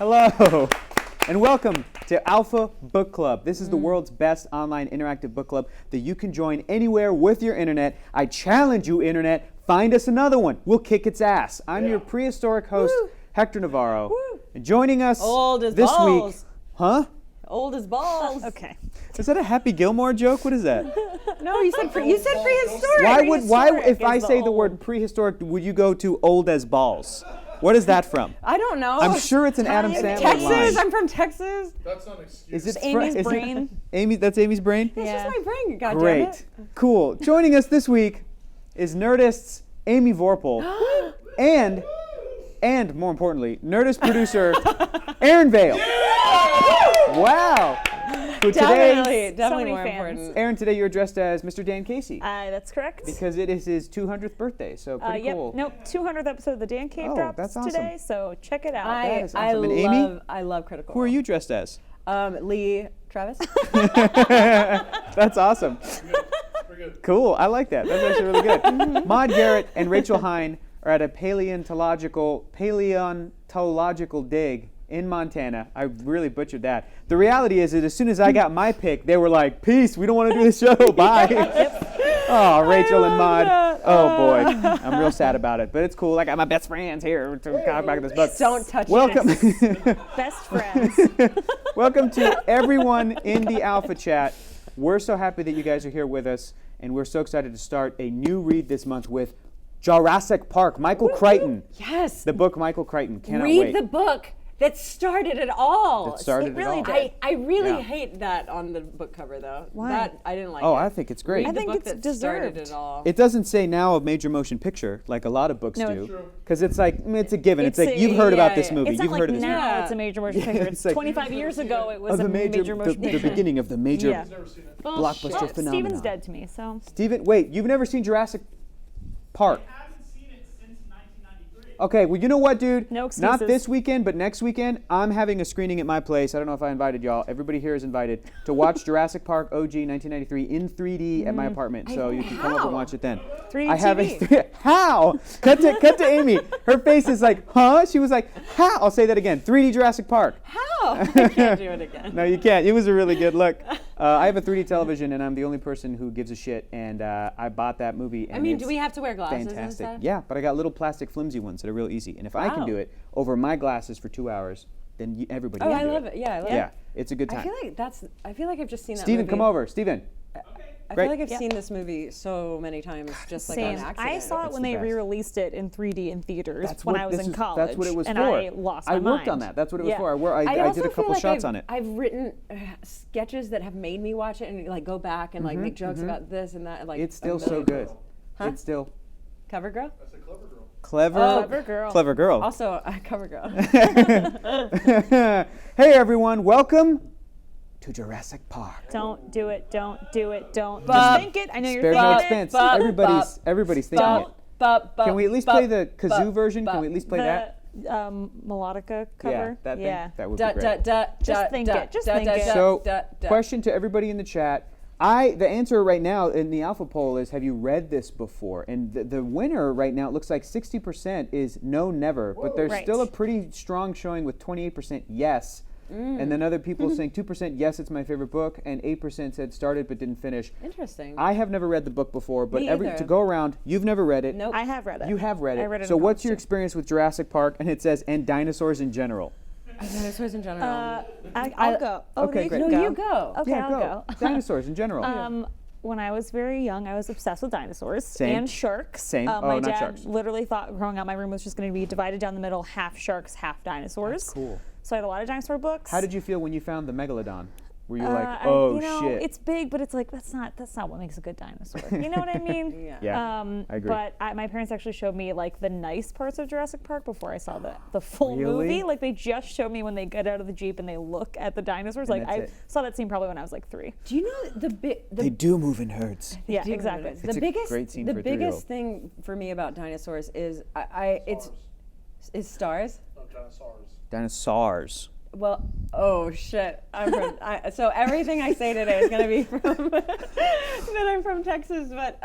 Hello, and welcome to Alpha Book Club. This is the world's best online interactive book club that you can join anywhere with your internet. I challenge you, internet, find us another one. We'll kick its ass. I'm your prehistoric host, Hector Navarro. And joining us Old as this balls. week, huh? Old as balls. Okay. Is that a Happy Gilmore joke? What is that? No, you said prehistoric. Why if I is say the the word old. prehistoric, would you go to old as balls? What is that from? I don't know. I'm sure it's an Adam Sandler Texas. line. I'm from Texas. That's not an excuse. Is it Amy's is it- brain. Amy, that's Amy's brain? It's Yeah. just my brain. God damn Great. it. Cool. Joining us this week is Nerdist's Amy Vorpahl and more importantly, Nerdist producer Erin Vail. Wow. Who Definitely many more fans. important. Erin, today you're dressed as Mr. Dan Casey That's correct. because it is his 200th birthday, so pretty Yep. cool. Nope. 200th episode of the Dan Cave Oh, drops that's awesome. today, so check it out. That is awesome. And Amy? I love Critical. Who are you dressed as? Lee Travis. That's awesome. Pretty good. Cool. I like that. That's actually really good. Maud Garrett and Rachel Hine are at a paleontological dig in Montana. I really butchered that. The reality is that as soon as I got my pick, they were like, peace, we don't want to do this show. Bye. Oh, Rachel and Maud. Oh, boy. I'm real sad about it. But it's cool. I got my best friends here to talk about this book. Don't touch Welcome. Best friends. Welcome to everyone in the Alpha Chat. We're so happy that you guys are here with us, and we're so excited to start a new read this month with Jurassic Park, Michael Crichton. Yes. The book Michael Crichton. Cannot Read wait. the book that started it all. That started It really all. did. I really Yeah. hate that on the book cover though. Why? That I didn't like. Oh, it. I think it's great. I Read think the book it's that started deserved. it all. It doesn't say now a major motion picture like a lot of books No. do, True. because it's like it's a given. It's It's like a- you've heard about yeah, this yeah. movie. It's not You've like heard of this movie. now movie. it's a major motion picture. it's like- 25 years ago it was Of a the major motion the picture. beginning of the major Yeah. Never seen it. blockbuster Well, phenomenon. Steven's dead to me, so. Steven, wait, you've never seen Jurassic Park? I haven't seen it since 1993. Okay, well, you know what, dude? No Not excuses. this weekend, but next weekend, I'm having a screening at my place. I don't know if I invited y'all. Everybody here is invited to watch Jurassic Park OG 1993 in 3D at my apartment. So you can come over and How? watch it then. 3D I have TV. How? Cut to Amy. Her face is like, huh? She was like, how? I'll say that again. 3D Jurassic Park. How? I can't do it again. No, you can't. It was a really good look. I have a 3D television, and I'm the only person who gives a shit. And I bought that movie. And I mean, it's do we have to wear glasses and fantastic. stuff? Yeah, but I got little plastic flimsy ones that are real easy. And if I can Wow. do it over my glasses for 2 hours, then everybody Oh, can I do love it. Yeah, I love Yeah, it. it's a good I time. feel like I've just seen that Steven, movie. come over. Steven. I Great. feel like I've Yep. seen this movie so many times, just like Same. on accident. I saw it It's when the they best. re-released it in 3D in theaters when I was in college. That's what it was and for. I lost my I worked on mind. that. That's what it was Yeah. for. I also did a feel couple like shots on it. I've written sketches that have made me watch it and like go back and like make jokes about this and that. And, like It's still a so million- good. Huh? It's still Cover girl. That's a clever girl. clever. Clever girl. Clever girl. Also, cover girl. Hey everyone, welcome to Jurassic Park. Don't do it. Don't do it. Don't. Bup. Just think it. I know you're Spares no thinking it. expense. Bup. Everybody's thinking it. Can we at least play the kazoo version? Can we at least play that? The melodica cover. Yeah, that thing. Yeah. That would be great. Just think it. Just think it. So, question to everybody in the chat. The answer right now in the Alpha poll is, have you read this before? And the winner right now, it looks like 60% is no, never. But there's Right. still a pretty strong showing with 28% yes. And then other people saying 2% yes, it's my favorite book, and 8% said started but didn't finish. Interesting. I have never read the book before, but Me either. to go around, you've never read it. Nope. I have read it. You have read it. I read it So in what's your college, too. experience with Jurassic Park? And it says, and dinosaurs in general. Dinosaurs in general. I'll go. Oh, Okay, you great. can no, go. you go. Okay, Yeah, I'll go. Dinosaurs in general. When I was very young, I was obsessed with dinosaurs Same. and sharks. Same. My Oh, not dad sharks. literally thought growing up my room was just going to be divided down the middle, half sharks, half dinosaurs. That's cool. So I had a lot of dinosaur books. How did you feel when you found the megalodon? Were you like, I- oh shit? It's big, but it's like that's not what makes a good dinosaur. You know what I mean? Yeah. Yeah, I agree. But my parents actually showed me like the nice parts of Jurassic Park before I saw the full Really? movie. Like they just showed me when they get out of the Jeep and they look at the dinosaurs. And Like that's I it. saw that scene probably when I was like 3. Do you know the They do move in herds. Yeah, do exactly. notice. It's The a biggest, great scene the for a 3-year-old. biggest thing for me about dinosaurs is is stars. No, dinosaurs. Dinosaurs. Well, oh shit! So everything I say today is gonna be from that I'm from Texas, but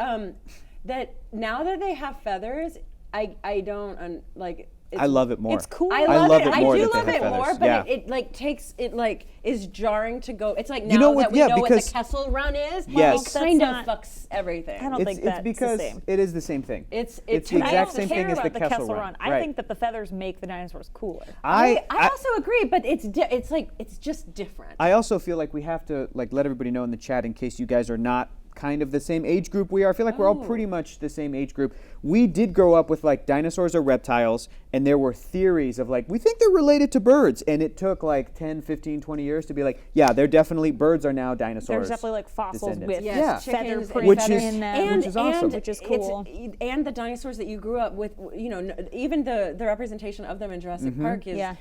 that now that they have feathers, I don't like I love it more. It's cool. I I love, love it. it I more do that they love have it more, feathers. but Yeah. it like takes it like is jarring to go. It's like now You know what- that we yeah, know what because- the Kessel Run is. Yes. it kind of That's fucks everything. I don't think It's that's because the same. it is the same thing. It's the I exact don't same care thing as about the the Kessel Run. I Right. think that the feathers make the dinosaurs cooler. I also agree, but it's like it's just different. I also feel like we have to like let everybody know in the chat in case you guys are not kind of the same age group we are. I feel like we're all pretty much the same age group. We did grow up with like dinosaurs are reptiles, and there were theories of like we think they're related to birds, and it took like 10, 15, 20 years to be like, yeah, they're definitely birds are now dinosaurs. There's definitely like fossils descendants. with Yes, feather chickens and prints Which is- in them, and, which is awesome. and which is it's- cool. and the dinosaurs that you grew up with, you know, even the representation of them in Jurassic Park is Yeah.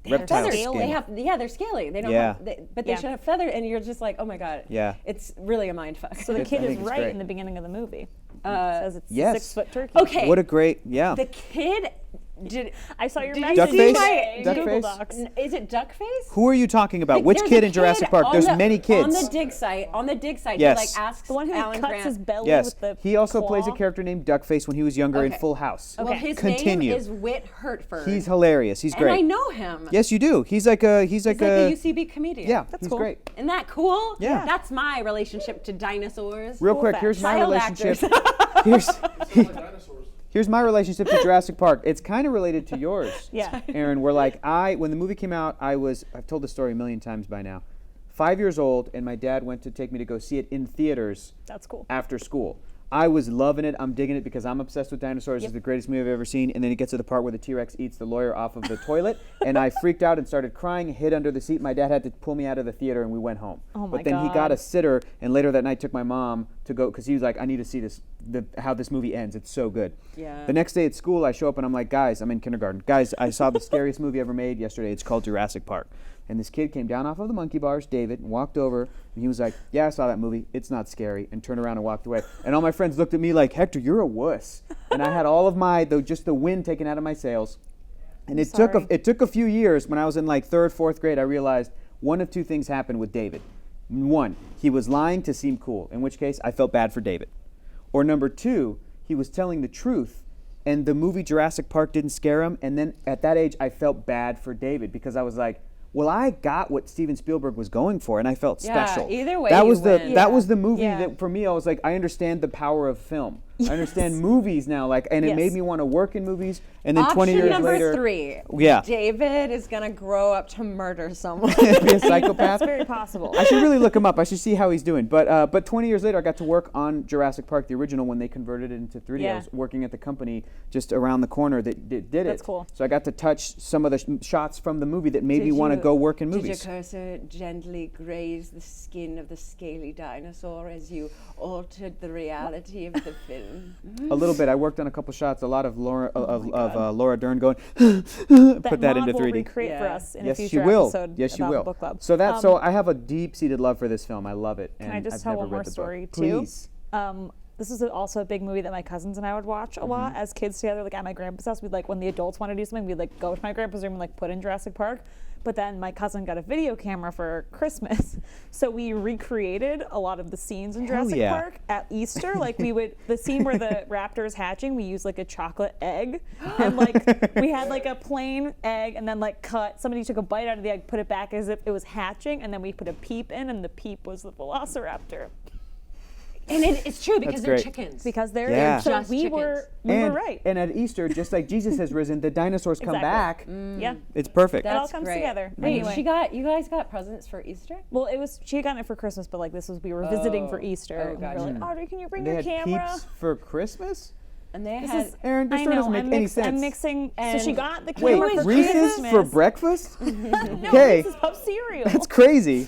they have Reptile feathers. skin. They have they're scaly. They don't Yeah. have, but they Yeah. should have feather, and you're just like, oh my god. Yeah. It's really a mind fuck. So the I kid is think it's right great. in the beginning of the movie. It says it's yes. a 6-foot turkey. okay. What a great the kid did. I saw your Did you message. Duck see face? my- Duck Google face? Docs. Is it Duckface? Who are you talking about? Like, Which there's kid a in Jurassic Park? on There's the- many kids. On the dig site, Yes. he like asks The one who Alan cuts Grant. his belly Yes. with the He also plays a claw. character named Duckface when he was younger in Okay. Full House. Well, his Continue. name is Whit Hertford. He's hilarious. He's and great. I know him. Yes, you do. He's like a He's like a UCB comedian. yeah. That's he's cool. great. Isn't that cool? Yeah. That's my relationship to dinosaurs. Real Cool quick, fact. here's my Child relationship. actors. here's Dinosaurs. here's my relationship to Jurassic Park. It's kind of related to yours. Yeah. Aaron, we're like when the movie came out, I've told the story a million times by now. 5 years old, and my dad went to take me to go see it in theaters That's cool. after school. I was loving it. I'm digging it because I'm obsessed with dinosaurs. It's the greatest movie I've ever seen. And then it gets to the part where the T-Rex eats the lawyer off of the toilet, and I freaked out and started crying, hid under the seat. My dad had to pull me out of the theater, and we went home. Oh my But then he got God. a sitter, and later that night took my mom to go because he was like, I need to see this, how this movie ends. It's so good. Yeah. The next day at school, I show up and I'm like, guys, I'm in kindergarten. Guys, I saw the scariest movie ever made yesterday. It's called Jurassic Park. And this kid came down off of the monkey bars, David, and walked over, and he was like, yeah, I saw that movie. It's not scary, and turned around and walked away. And all my friends looked at me like, Hector, you're a wuss. And I had all of just the wind taken out of my sails. And it sorry. took a few years. When I was in like 3rd, 4th grade, I realized one of two things happened with David. One, he was lying to seem cool, in which case I felt bad for David. Or number two, he was telling the truth, and the movie Jurassic Park didn't scare him. And then at that age, I felt bad for David because I was like, well, I got what Steven Spielberg was going for, and I felt Yeah, special. either way that you was the win. that was the movie Yeah. that for me I was like, I understand the power of film. I understand movies now, like, and it Yes. made me want to work in movies. And then 20 Option years number later, 3. Yeah. David is gonna grow up to murder someone. be a psychopath. That's very possible. I should really look him up. I should see how he's doing. But 20 years later, I got to work on Jurassic Park, the original, when they converted it into 3D. I Yeah. was working at the company just around the corner that did it. That's cool. So I got to touch some of the shots from the movie that made me Did want to you- go work in Did movies. your cursor gently graze the skin of the scaly dinosaur as you altered the reality of the film? A little bit. I worked on a couple shots. A lot of Laura Laura Dern going. that put that mod into will 3D. recreate for Yeah. us in Yes, a she future will. episode Yes, she about will. book club. So so I have a deep-seated love for this film. I love it. Can I and just I've tell never one more read the book. story too? Please. This is also a big movie that my cousins and I would watch a lot as kids together. Like at my grandpa's house, we'd like when the adults want to do something, we'd like go to my grandpa's room and like put in Jurassic Park. But then my cousin got a video camera for Christmas, so we recreated a lot of the scenes in Jurassic yeah. Park at Easter. Like the scene where the raptor is hatching, we used like a chocolate egg, and like we had like a plain egg, and then like somebody took a bite out of the egg, put it back as if it was hatching, and then we put a peep in, and the peep was the velociraptor. And it's true because That's they're great. chickens. Because they're Yeah. so Just we chickens. were and, right. And at Easter, just like Jesus has risen, the dinosaurs come back. Yeah. It's perfect. That all That's comes great. together. Wait, Anyway. you guys got presents for Easter? Well, she had gotten it for Christmas, but like we were visiting for Oh. Easter. Oh, and gotcha. we were like, Audrey, can you bring They your had camera? peeps for Christmas? And they This had is, Aaron, this I story know, doesn't make I'm any mix- sense. I'm mixing. So she And- got the Wait, camera for Reese's Christmas. for breakfast? No, Okay. Reese's Puff cereal. That's crazy.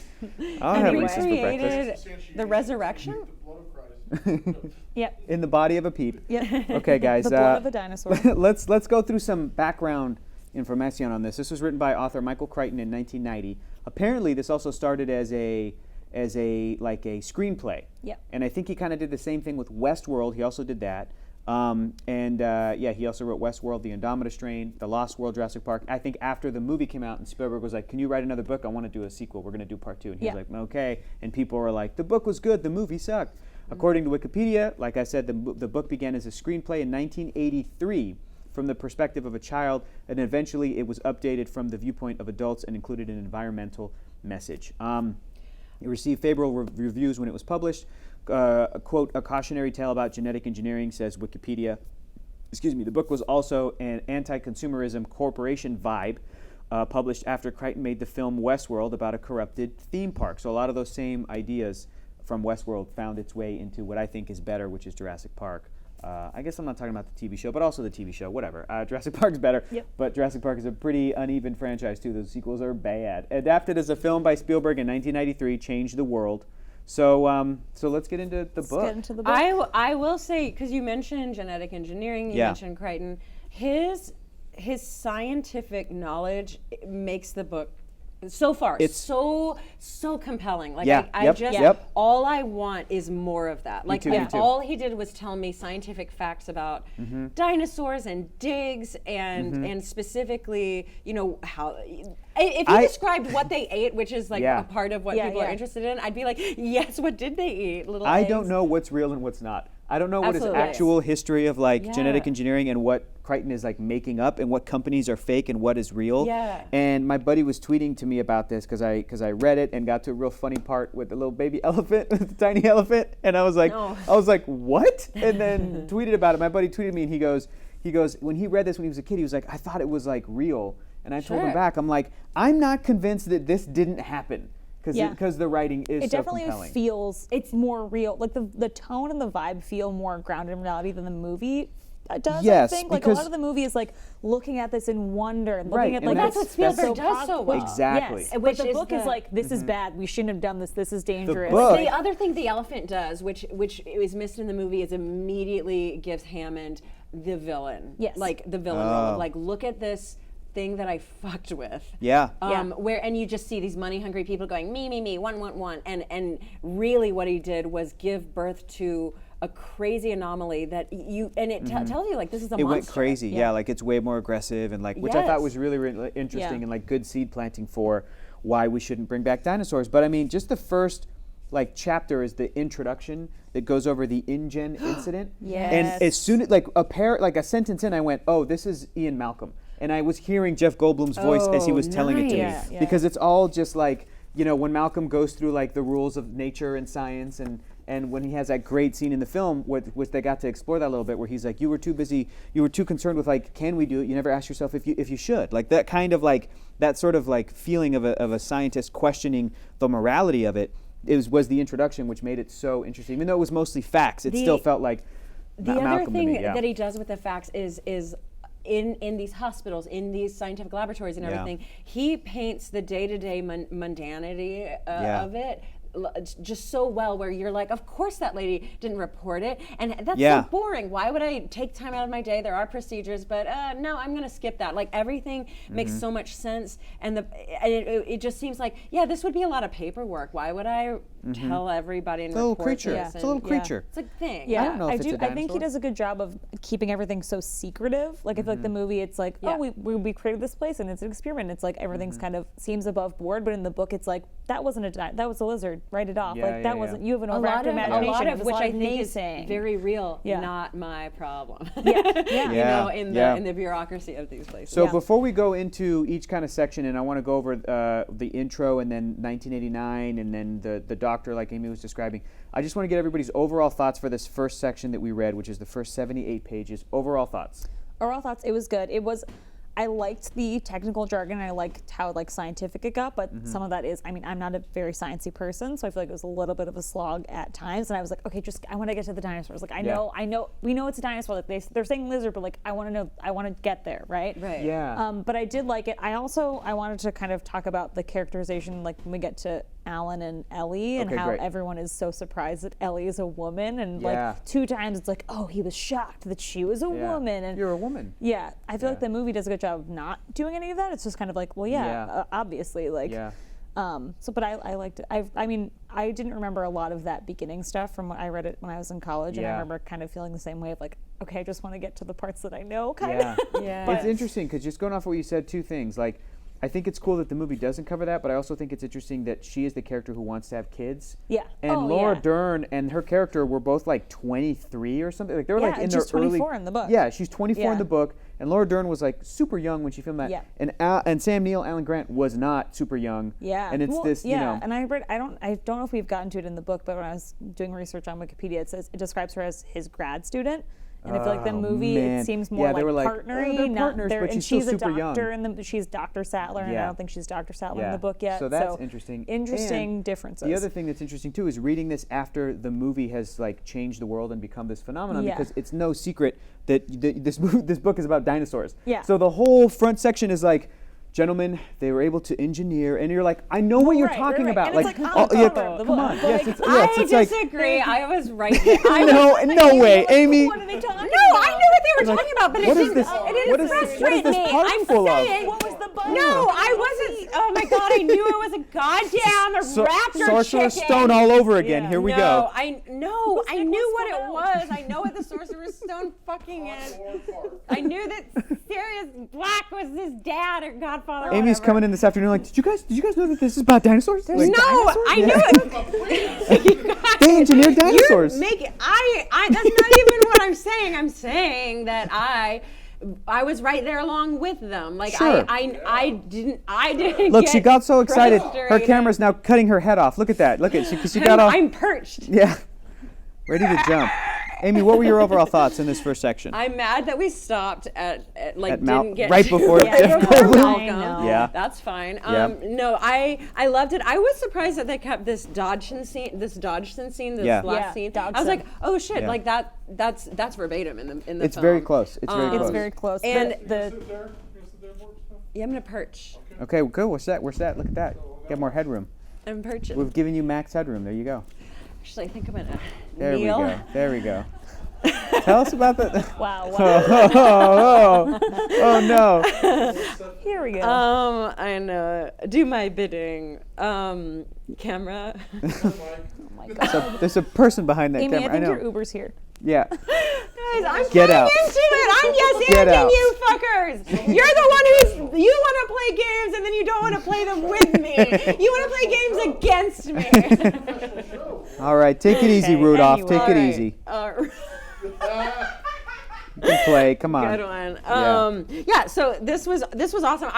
I'll have and Reese's for breakfast. recreated the resurrection. The blood of Christ. Yep. In the body of a peep. Yep. Okay, guys. The blood of a dinosaur. let's go through some background information on this. This was written by author Michael Crichton in 1990. Apparently, this also started as a screenplay. Yep. And I think he kind of did the same thing with Westworld. He also did that. He also wrote Westworld, The Indominus Strain, The Lost World, Jurassic Park. I think after the movie came out and Spielberg was like, can you write another book? I want to do a sequel. We're going to do part 2. And he was Yeah. like, okay. And people were like, the book was good. The movie sucked. According to Wikipedia, like I said, the book began as a screenplay in 1983 from the perspective of a child, and eventually it was updated from the viewpoint of adults and included an environmental message. It received favorable reviews when it was published. Quote, a cautionary tale about genetic engineering, says Wikipedia. Excuse me. The book was also an anti-consumerism corporation vibe, published after Crichton made the film Westworld about a corrupted theme park. So a lot of those same ideas from Westworld found its way into what I think is better, which is Jurassic Park. I guess I'm not talking about the TV show, but also the TV show, whatever. Jurassic Park's better, but Jurassic Park is a pretty uneven franchise too. Those sequels are bad. Adapted as a film by Spielberg in 1993, changed the world. So let's get into the book. Let's get into the book. I will say, because you mentioned genetic engineering, you mentioned Crichton, his scientific knowledge makes the book so far it's so compelling. Like all I want is more of that. Like if all he did was tell me scientific facts about dinosaurs and digs and specifically, you know, how if he described what they ate, which is like a part of what people are interested in, I'd be like, yes, what did they eat? Little eggs. Don't know what's real and what's not. I don't know what his actual history of like genetic engineering and what Crichton is like making up and what companies are fake and what is real. Yeah. And my buddy was tweeting to me about this because I read it and got to a real funny part with the little baby elephant, the tiny elephant, and I was like, what? And then tweeted about it. My buddy tweeted me and he goes, when he read this when he was a kid, he was like, I thought it was like real. And I told him back, I'm like, I'm not convinced that this didn't happen. Because the writing is so compelling. It definitely feels it's more real. Like the tone and the vibe feel more grounded in reality than the movie does. Yes, I think like a lot of the movie is like looking at this in wonder and looking at like that's what Spielberg does so well. Exactly. Yes, but the book is like this is bad. We shouldn't have done this. This is dangerous. The other thing the elephant does, which is missed in the movie, is immediately gives Hammond the villain. Yes. Like the villain role of like, look at this thing that I fucked with. Where and you just see these money hungry people going me, one, and really what he did was give birth to a crazy anomaly that you and it tells you like this is a monster. It went crazy, like it's way more aggressive and like which I thought was really, really interesting and like good seed planting for why we shouldn't bring back dinosaurs. But I mean, just the first like chapter is the introduction that goes over the InGen incident. And as soon as like a sentence in, I went, oh, this is Ian Malcolm. And I was hearing Jeff Goldblum's voice as he was telling it to me. Because it's all just like, you know, when Malcolm goes through like the rules of nature and science and when he has that great scene in the film, which they got to explore that a little bit, where he's like, you were too concerned with like, can we do it? You never asked yourself if you should. Like that kind of like, that sort of like feeling of a scientist questioning the morality of it was the introduction, which made it so interesting. Even though it was mostly facts, it still felt like the Malcolm other thing to me, that he does with the facts is in these hospitals, in these scientific laboratories and everything, he paints the day-to-day mundanity of it just so well, where you're like, of course that lady didn't report it, and that's so boring. Why would I take time out of my day? There are procedures, but no, I'm going to skip that. Like everything makes so much sense, and it just seems like, this would be a lot of paperwork. Why would I tell everybody and report this? It's a little creature. It's a thing. I don't know if it's a dinosaur. I think he does a good job of keeping everything so secretive. Like I feel like the movie, it's like, we created this place and it's an experiment. It's like everything's kind of seems above board, but in the book, it's like that wasn't that was a lizard. Write it off. That wasn't. You have an overactive imagination. A lot of which like I think is very real. Not my problem. You know, in the bureaucracy of these places. So before we go into each kind of section, and I want to go over the intro and then 1989 and then the doctor like Amy was describing, I just want to get everybody's overall thoughts for this first section that we read, which is the first 78 pages. Overall thoughts. Overall thoughts. It was good. I liked the technical jargon. I liked how like scientific it got, but some of that is, I mean, I'm not a very sciencey person, so I feel like it was a little bit of a slog at times. And I was like, okay, I want to get to the dinosaurs. Like, I know, we know it's a dinosaur. Like they're saying lizard, but like I want to get there, right? Right. Yeah. But I did like it. I wanted to kind of talk about the characterization, like when we get to Alan and Ellie and how everyone is so surprised that Ellie is a woman, and like 2 times it's like, oh, he was shocked that she was a woman, and you're a woman. Yeah, I feel like the movie does a good job of not doing any of that. It's just kind of like, well, obviously, like, but I liked it. I mean, I didn't remember a lot of that beginning stuff from when I read it when I was in college, and I remember kind of feeling the same way of like, okay, I just want to get to the parts that I know, kind of. But it's interesting because just going off what you said, 2 things, like I think it's cool that the movie doesn't cover that, but I also think it's interesting that she is the character who wants to have kids. Yeah. And Laura Dern and her character were both like 23 or something. Like they were like in their she's 24 in the book. Yeah, she's 24 in the book, and Laura Dern was like super young when she filmed that. Yeah. And Sam Neill, Alan Grant was not super young. Yeah. And it's you know. And I don't know if we've gotten to it in the book, but when I was doing research on Wikipedia, it describes her as his grad student. And I feel like the movie, it seems more they were like partnery. they're partners, but she's still super young. She's Dr. Sattler, and I don't think she's Dr. Sattler in the book yet. So that's interesting. Interesting differences. The other thing that's interesting too is reading this after the movie has like changed the world and become this phenomenon, because it's no secret that this book is about dinosaurs. Yeah. So the whole front section is like, gentlemen, they were able to engineer, and you're like, I know what you're talking about. And it's like on the cover of the book. Come on. Like, It's disagree. I was right there. no way, Amy. What are they talking about? No, I knew what they were talking about, but what it is didn't. this? What is this park I'm full of? saying, What was the button? no, I wasn't. Oh my God, I knew it was a goddamn raptor Sorcerer's chicken. Stone all over again. Yeah. Here we no, go. I knew what it was. I know what the Sorcerer's Stone fucking is. I knew that Sirius Black was his dad or godfather. Or Amy's whatever. coming in this afternoon like, did you guys know that this is about dinosaurs? Like, No, I knew it. They engineered dinosaurs. That's not even what I'm saying. I'm saying that I was right there along with them. Like Sure. I didn't. Look, get she got so excited. Her frustrated. camera's now cutting her head off. Look at that. Look at she got off. I'm perched. Yeah. Ready to jump. Amy, what were your overall thoughts in this first section? I'm mad that we stopped at Right get before to- Jeff before Goldblum. Malcolm. I know. Yeah. That's fine. Yeah. No, I loved it. I was surprised that they kept this Dodson scene, this last scene. I was like, oh shit, Yeah. like that's verbatim in the It's film. very close. It's very It's close. very close. And Yeah, I'm gonna perch. Okay, good. What's that? Look at that. Get more headroom. I'm perching. We've given you max headroom. There you go. Actually, I think I'm gonna There kneel. we go. There we go. Tell us about the. wow. Oh no. Here we go. I know. Do my bidding. Camera. oh my God. There's a person behind that Amy, camera. I think know. your Uber's here. Yeah. Guys, I'm Get playing out. into it. I'm yes Get anding out. you fuckers. You're the one you want to play games and then you don't want to play them with me. You want to play games against me. All right, take it easy, Okay, Rudolph. anyway. Take All it right. easy. Good You can play. Come on. one. Yeah. So this was awesome.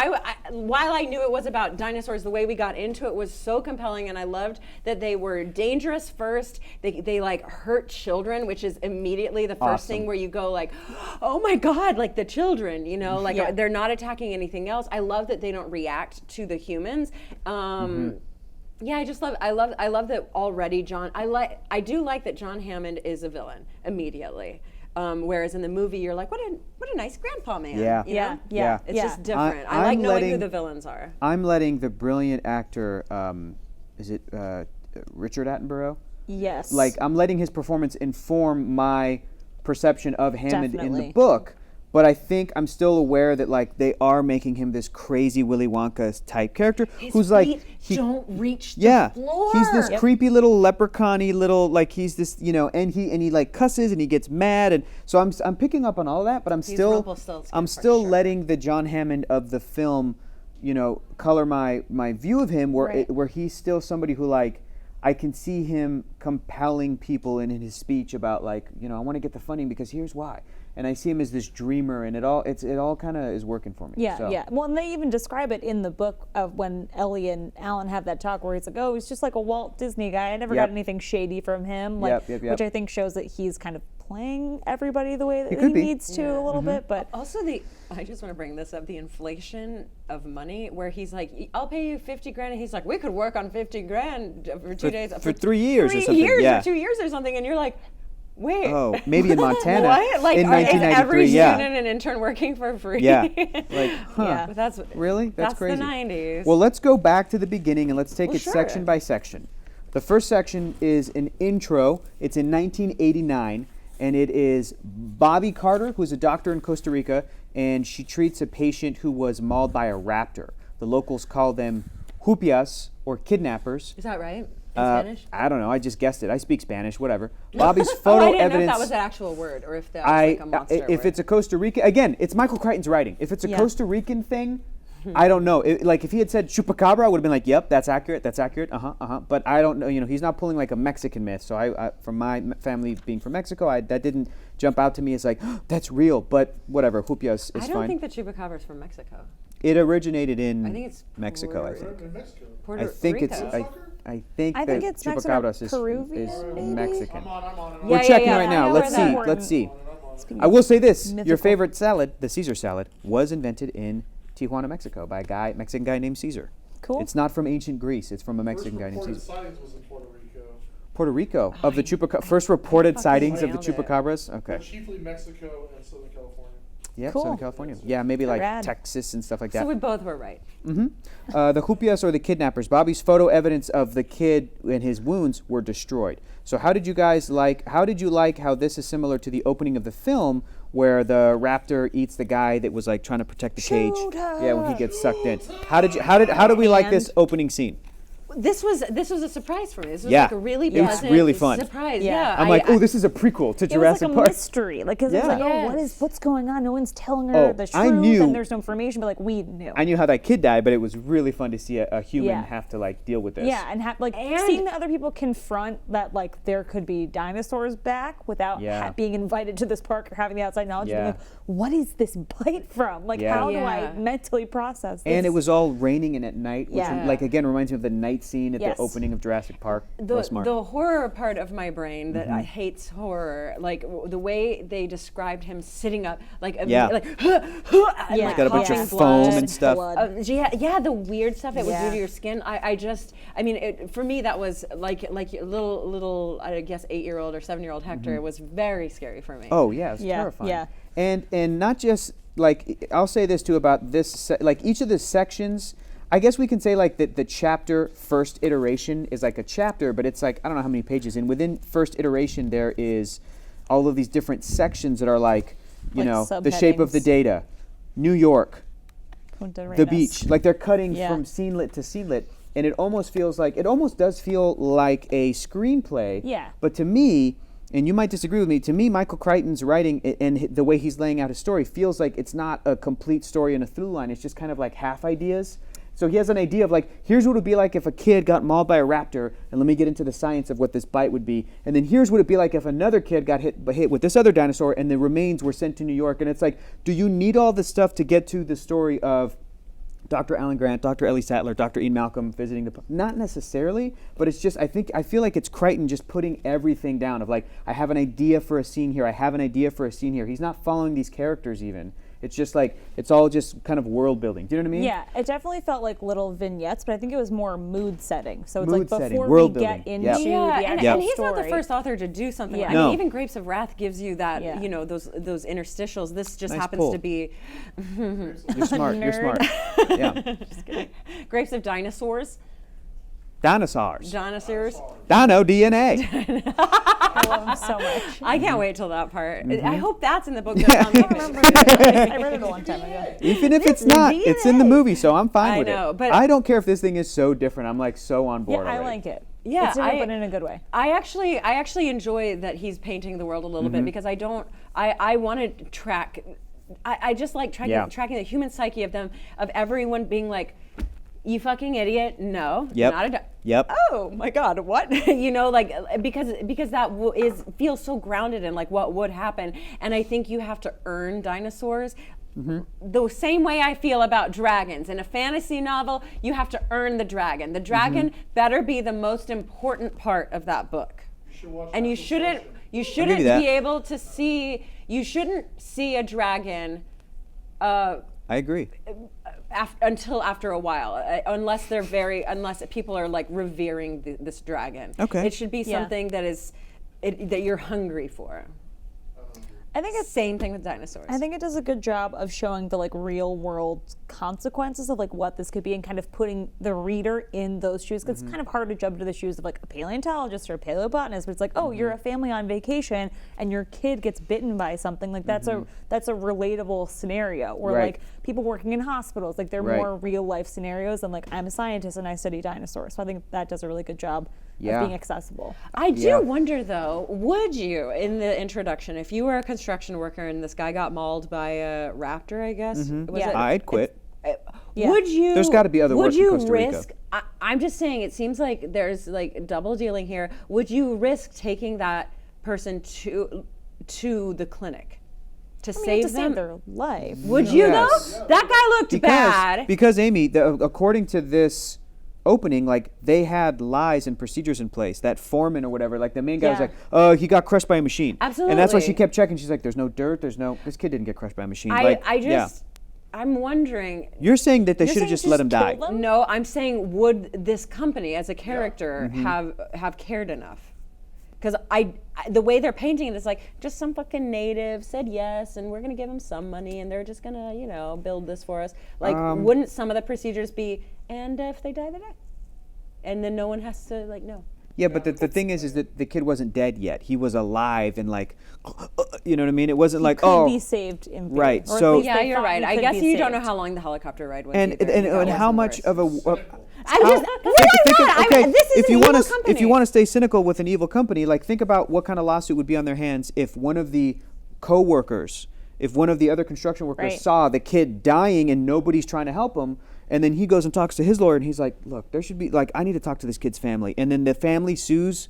While I knew it was about dinosaurs, the way we got into it was so compelling, and I loved that they were dangerous first. They like hurt children, which is immediately the first Awesome. thing where you go like, oh my God, like the children, you know, like they're not attacking anything else. I love that they don't react to the humans. Yeah, I love that already I do like that John Hammond is a villain immediately. Whereas in the movie, you're like, what a nice grandpa man. Yeah. You know? Yeah. It's just different. I I'm like knowing who letting- the villains are. I'm letting the brilliant actor, is it Richard Attenborough? Yes. Like, I'm letting his performance inform my perception of Hammond in Definitely. the book. But I think I'm still aware that like they are making him this crazy Willy Wonka type character who's like don't reach yeah, the floor. he's this creepy little leprechaun-y little like he's this and he like cusses and he gets mad, and so I'm picking up on all of that, but I'm still Rumpelstiltskin for still sure. letting the John Hammond of the film color my view of him where he's still somebody who like I can see him compelling people in his speech about like I want to get the funding because here's why. And I see him as this dreamer, and it all kind of is working for me. Yeah, so. yeah. Well, and they even describe it in the book of when Ellie and Alan have that talk where he's like, "Oh, he's just like a Walt Disney guy. I never got anything shady from him." Like, Yep. which I think shows that he's kind of playing everybody the way that he could be. needs to a little bit. But Also, I just want to bring this up, the inflation of money, where he's like, I'll pay you 50 grand, and he's like, we could work on 50 grand for 2 days. For 3 years or 3 something. years yeah. or 2 years or something, and you're like, wait. Oh, maybe in Montana. What? Like, in is 1993, every yeah. student and intern working for free? Yeah. Like, huh. Yeah. But that's Really? That's crazy. the 90s. Well, let's go back to the beginning and let's take Well, it sure. section by section. The first section is an intro. It's in 1989, and it is Bobby Carter, who's a doctor in Costa Rica, and she treats a patient who was mauled by a raptor. The locals call them hupias, or kidnappers. Is that right? In Spanish? I don't know. I just guessed it. I speak Spanish. Whatever. Bobby's I photo didn't evidence. know if that was an actual word or if that was like a monster if word. it's a Costa Rican, again, it's Michael Crichton's writing. If it's a Yeah. Costa Rican thing, I don't know. Like if he had said chupacabra, I would have been like, yep, that's accurate. But I don't know. He's not pulling like a Mexican myth. So I from my family being from Mexico, that didn't jump out to me as like, oh, that's real. But whatever, Jupia is fine. I don't think the chupacabra is from Mexico. It originated in I think it's Mexico. I think. In Mexico. Puerto I think Rico. I think I the think it's Mexican chupacabras or is Peruvian, maybe? Mexican. I'm on. We're Yeah, checking yeah, right yeah. now. I know Let's where see. that Let's see. Speaking I will say this: your mythical. favorite salad, the Caesar salad, was invented in Tijuana, Mexico, by a Mexican guy named Caesar. Cool. It's not from ancient Greece. It's from a Mexican guy named First Caesar. reported sightings was in Puerto Rico. Puerto Rico of the chupacabra. First reported sightings of the nailed it. chupacabras. Okay. But chiefly Mexico and Southern California. Yeah, Cool. Southern California. Yeah, maybe like Rad. Texas and stuff like So that. we both were right. The Jupias or the kidnappers. Bobby's photo evidence of the kid and his wounds were destroyed. So how did you like how this is similar to the opening of the film where the raptor eats the guy that was like trying to protect the cage? Yeah, when he gets sucked in. How did we like this opening scene? This was a surprise for me. This was Yeah. like a really It was pleasant really fun. surprise. Yeah. Yeah, I'm like, oh, this is a prequel to It was Jurassic like a Park. mystery. Like, 'cause it was Yeah. like, oh, Yes. what's going on? No one's telling Oh, her the I truth, knew- and there's no information. But like, we knew. I knew how that kid died, but it was really fun to see a human Yeah. have to like deal with this. Yeah, and seeing the other people confront that like there could be dinosaurs back without Yeah. being invited to this park or having the outside knowledge. Yeah. Being like, what is this bite from? Like, Yeah. how do Yeah. I mentally process this? And it was all raining and at night, which Yeah. like again reminds me of the night scene at Yes. the opening of Jurassic Park. That was smart. The horror part of my brain that I hates horror, like the way they described him sitting up, like Yeah. like, and, Yeah. like Got a bunch of coughing foam blood. and stuff. Yeah, the weird stuff it would do Yeah. to your skin. I mean, for me that was like a little I guess 8-year-old or 7-year-old Hector. It was very scary for me. Oh yeah, it was Yeah, terrifying. yeah. And not just like I'll say this too about this like each of the sections. I guess we can say like that the chapter first iteration is like a chapter, but it's like I don't know how many pages. And within first iteration there is all of these different sections that are like Like the shape of the subheadings. data, New York, Punta the Arenas. beach. Like they're cutting Yeah. from scenelit to scenelit, and it almost does feel like a screenplay. Yeah. But to me, and you might disagree with me, to me, Michael Crichton's writing and the way he's laying out his story feels like it's not a complete story and a through line. It's just kind of like half ideas. So he has an idea of like, here's what it would be like if a kid got mauled by a raptor, and let me get into the science of what this bite would be. And then here's what it'd be like if another kid got hit with this other dinosaur, and the remains were sent to New York. And it's like, do you need all this stuff to get to the story of Dr. Alan Grant, Dr. Ellie Sattler, Dr. Ian Malcolm visiting the... Not necessarily, but it's just, I feel like it's Crichton just putting everything down of like, I have an idea for a scene here, I have an idea for a scene here. He's not following these characters even. It's just like, it's all just kind of world building. Do you know what I mean? Yeah, it definitely felt like little vignettes, but I think it was more mood setting. So it's Mood like setting, before world we get building. into Yep. the and, actual and he's not the story. first author to do something Yeah. like No. I mean, even Grapes of Wrath gives you that, Yeah. those interstitials. This just Nice happens pull. to be You're smart, you're smart. Yeah. Grapes of Dinosaurs. Dinosaurs. Dinosaurs. Dino DNA. I love him so much. I can't wait till that part. Mm-hmm. I hope that's in the book. That Tom Hickman- I read it a long time ago. Even if it's the not, it's in the DNA. movie, so I'm fine I with know, it. but- I don't care if this thing is so different. I'm like so on Yeah, board I already. like it. Yeah, it's different, I- but in a good way. I actually enjoy that he's painting the world a little Mm-hmm. bit because I want to track. I just like tracking Yeah. tracking the human psyche of everyone being like, you fucking idiot. No, Yep. not a. Yep. Oh my God, what? Because that feels so grounded in like what would happen, and I think you have to earn dinosaurs. Mm-hmm. The same way I feel about dragons. In a fantasy novel, you have to earn the dragon. The dragon Mm-hmm. better be the most important part of that book. And you shouldn't that. be able to see. You shouldn't see a dragon. I agree. Until after a while, unless people are like revering this dragon. Okay. It should be Yeah. something that you're hungry for. I think it's Same thing with dinosaurs. I think it does a good job of showing the like real world consequences of like what this could be and kind of putting the reader in those shoes. Because it's kind of hard to jump into the shoes of like a paleontologist or a paleobotanist, but it's like, oh, you're a family on vacation and your kid gets bitten by something. Like that's a relatable scenario. Or Right. like people working in hospitals, like they're Right. more real life scenarios than like I'm a scientist and I study dinosaurs. So I think that does a really good job Yeah. of being accessible. I do Yeah. wonder though, would you, in the introduction, if you were a construction worker and this guy got mauled by a raptor, I guess, was Yeah. it? I'd quit. Yeah. Would you? There's gotta be other Would work in you Costa Rica. risk? I'm just saying. It seems like there's like double dealing here. Would you risk taking that person to the clinic to save them? their life. Would you Yes. though? That guy looked bad. Because Amy, according to this opening, like they had lies and procedures in place. That foreman or whatever, like the main guy was Yeah. like, "Oh, he got crushed by a machine." Absolutely. And that's why she kept checking. She's like, "There's no dirt. This kid didn't get crushed by a machine." I'm wondering. You're saying that they You're should have saying just let him just die. kill them? No, I'm saying, would this company as a character Mm-hmm. have cared enough? Because the way they're painting it is like just some fucking native said yes, and we're gonna give them some money, and they're just gonna build this for us. Like, wouldn't some of the procedures be? And if they die, they die, and then no one has to no. Yeah, but the thing is that the kid wasn't dead yet. He was alive and like, you know what I mean? It wasn't like, Could be saved in theory. Right, Or at so- least Yeah, they you're thought right. he I could guess be you don't know saved. how long the helicopter ride was. and either. and, That and how wasn't much worse. of a I just okay, this is if an you evil want to company. if you want to stay cynical with an evil company, like think about what kind of lawsuit would be on their hands if one of the co-workers, if one of the other construction workers Right. saw the kid dying and nobody's trying to help him, and then he goes and talks to his lawyer and he's like, "Look, there should be I need to talk to this kid's family," and then the family sues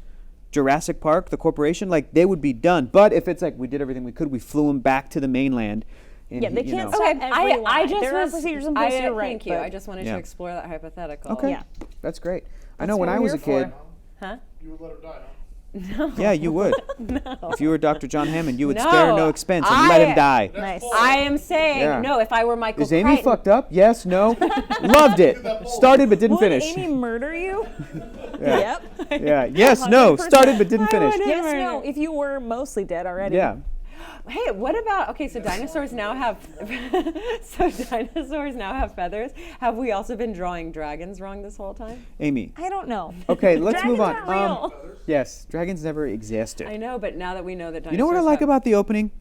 Jurassic Park, the corporation, like they would be done. But if it's like we did everything we could, we flew him back to the mainland. And Yeah, they he, can't know. stop Okay, every I lie. just There are was, procedures in place, you're right. Thank you. but- I just wanted Yeah. to explore that hypothetical. Okay, Yeah. that's great. I know what when I we're was a here kid. for. Huh? You would let her die, huh? Yeah, you would. If you were Dr. John Hammond, you would spare no expense and let him die. Nice. I am saying Yeah. no. If I were Michael Is Amy Crichton, fucked up? Yes, no. Loved it. Started but didn't Would finish. Amy murder you? Yeah. Yep. Yeah. Yes, no. 100%. Started but didn't finish. Yes, no. If you were mostly dead already. Yeah. Hey, what about so dinosaurs now have feathers. Have we also been drawing dragons wrong this whole time? Amy. I don't know. Okay, let's Dragons move on. aren't real. Yes, dragons never existed. I know, but now that we know that dinosaurs You know what I like have- about the opening?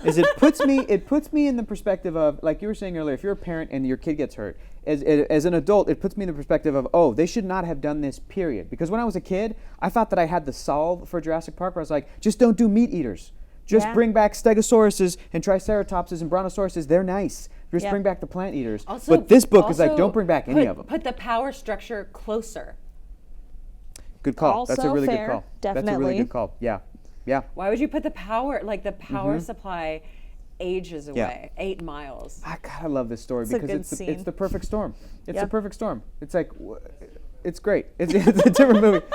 Is it puts me in the perspective of, like you were saying earlier, if you're a parent and your kid gets hurt, as an adult, it puts me in the perspective of, oh, they should not have done this, period. Because when I was a kid, I thought that I had the solve for Jurassic Park, where I was like, just don't do meat eaters. Just Yeah. bring back stegosauruses and triceratopses and brontosauruses. They're nice. Just Yeah. bring back the plant eaters. Also, but this book is like, also don't bring back any of them. Put the power structure closer. Good call. That's a Also really fair, good call. That's a really definitely. good call. Yeah. Yeah. Why would you put the power supply ages Mm-hmm. Yeah. away, 8 miles? God, I love this story a because good it's the scene. perfect storm. It's Yeah. the perfect storm. It's like, it's great. It's a different movie.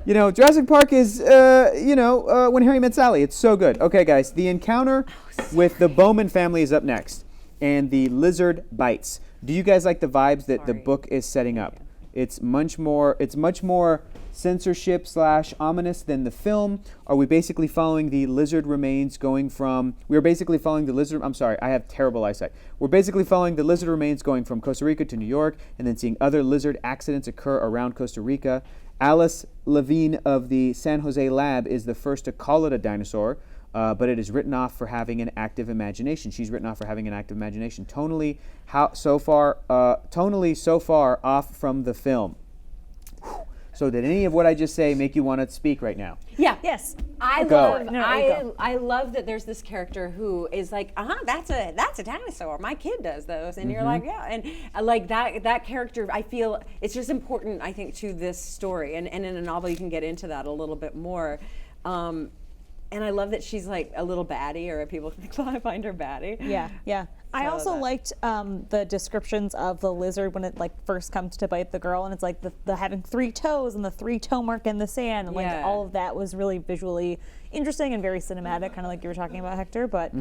You know, Jurassic Park is, When Harry Met Sally. It's so good. Okay, guys, the encounter with the Bowman family is up next, and the lizard bites. Do you guys like the vibes that the Sorry. book is setting up? It's much more censorship / ominous than the film. Are we basically following the lizard remains we're basically following the lizard, I'm sorry, I have terrible eyesight. We're basically following the lizard remains going from Costa Rica to New York and then seeing other lizard accidents occur around Costa Rica. Alice Levine of the San Jose lab is the first to call it a dinosaur. But it is written off for having an active imagination. She's written off for having an active imagination. Tonally so far off from the film. Whew. So did any of what I just say make you want to speak right now? Yeah. Yes. I Go. love No, you go. I love that there's this character who is like, that's a dinosaur. My kid does those, and you're like, yeah, and like that character. I feel it's just important. I think to this story, and in a novel you can get into that a little bit more. And I love that she's like a little baddie, or people find her baddie. Yeah, yeah. I love also that. liked the descriptions of the lizard when it first comes to bite the girl, and it's like the having 3 toes and the 3 toe mark in the sand, and Yeah. all of that was really visually interesting and very cinematic, kind of like you were talking about, Hector. But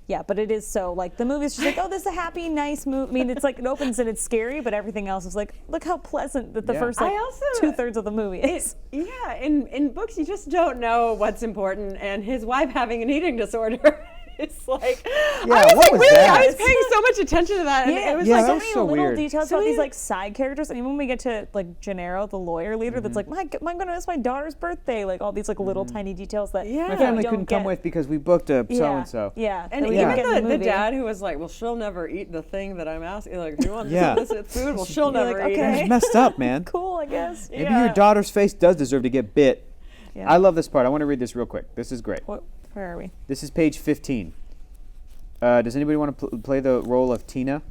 yeah, but it is so the movie's just like, oh, this is a happy, nice movie. I mean, it's like it opens and it's scary, but everything else is like, look how pleasant that the Yeah. first I also- 2/3 of the movie is. Yeah, in books you just don't know what's important, and his wife having an eating disorder. It's like, Yeah, I was what like, was really, that? I was paying so much attention to that, and it was Yeah, like, that so was many so little weird. details So about these many- side characters, and even when we get to Gennaro, the lawyer leader, that's like, I'm gonna miss my daughter's birthday, all these little tiny details that Yeah. My My family don't couldn't come get. with because we booked a Yeah, so-and-so. Yeah, and that we even don't get in the movie. dad who was like, well, she'll never eat the thing that I'm asking. Like, if you want Yeah. this food, well, she'll You're never like, eat okay. it. It's messed up, man. Cool, I guess. Maybe your daughter's face does deserve to get bit. Yeah. I love this part. I want to read this real quick. This is great. Where are we? This is page 15. Does anybody want to play the role of Tina?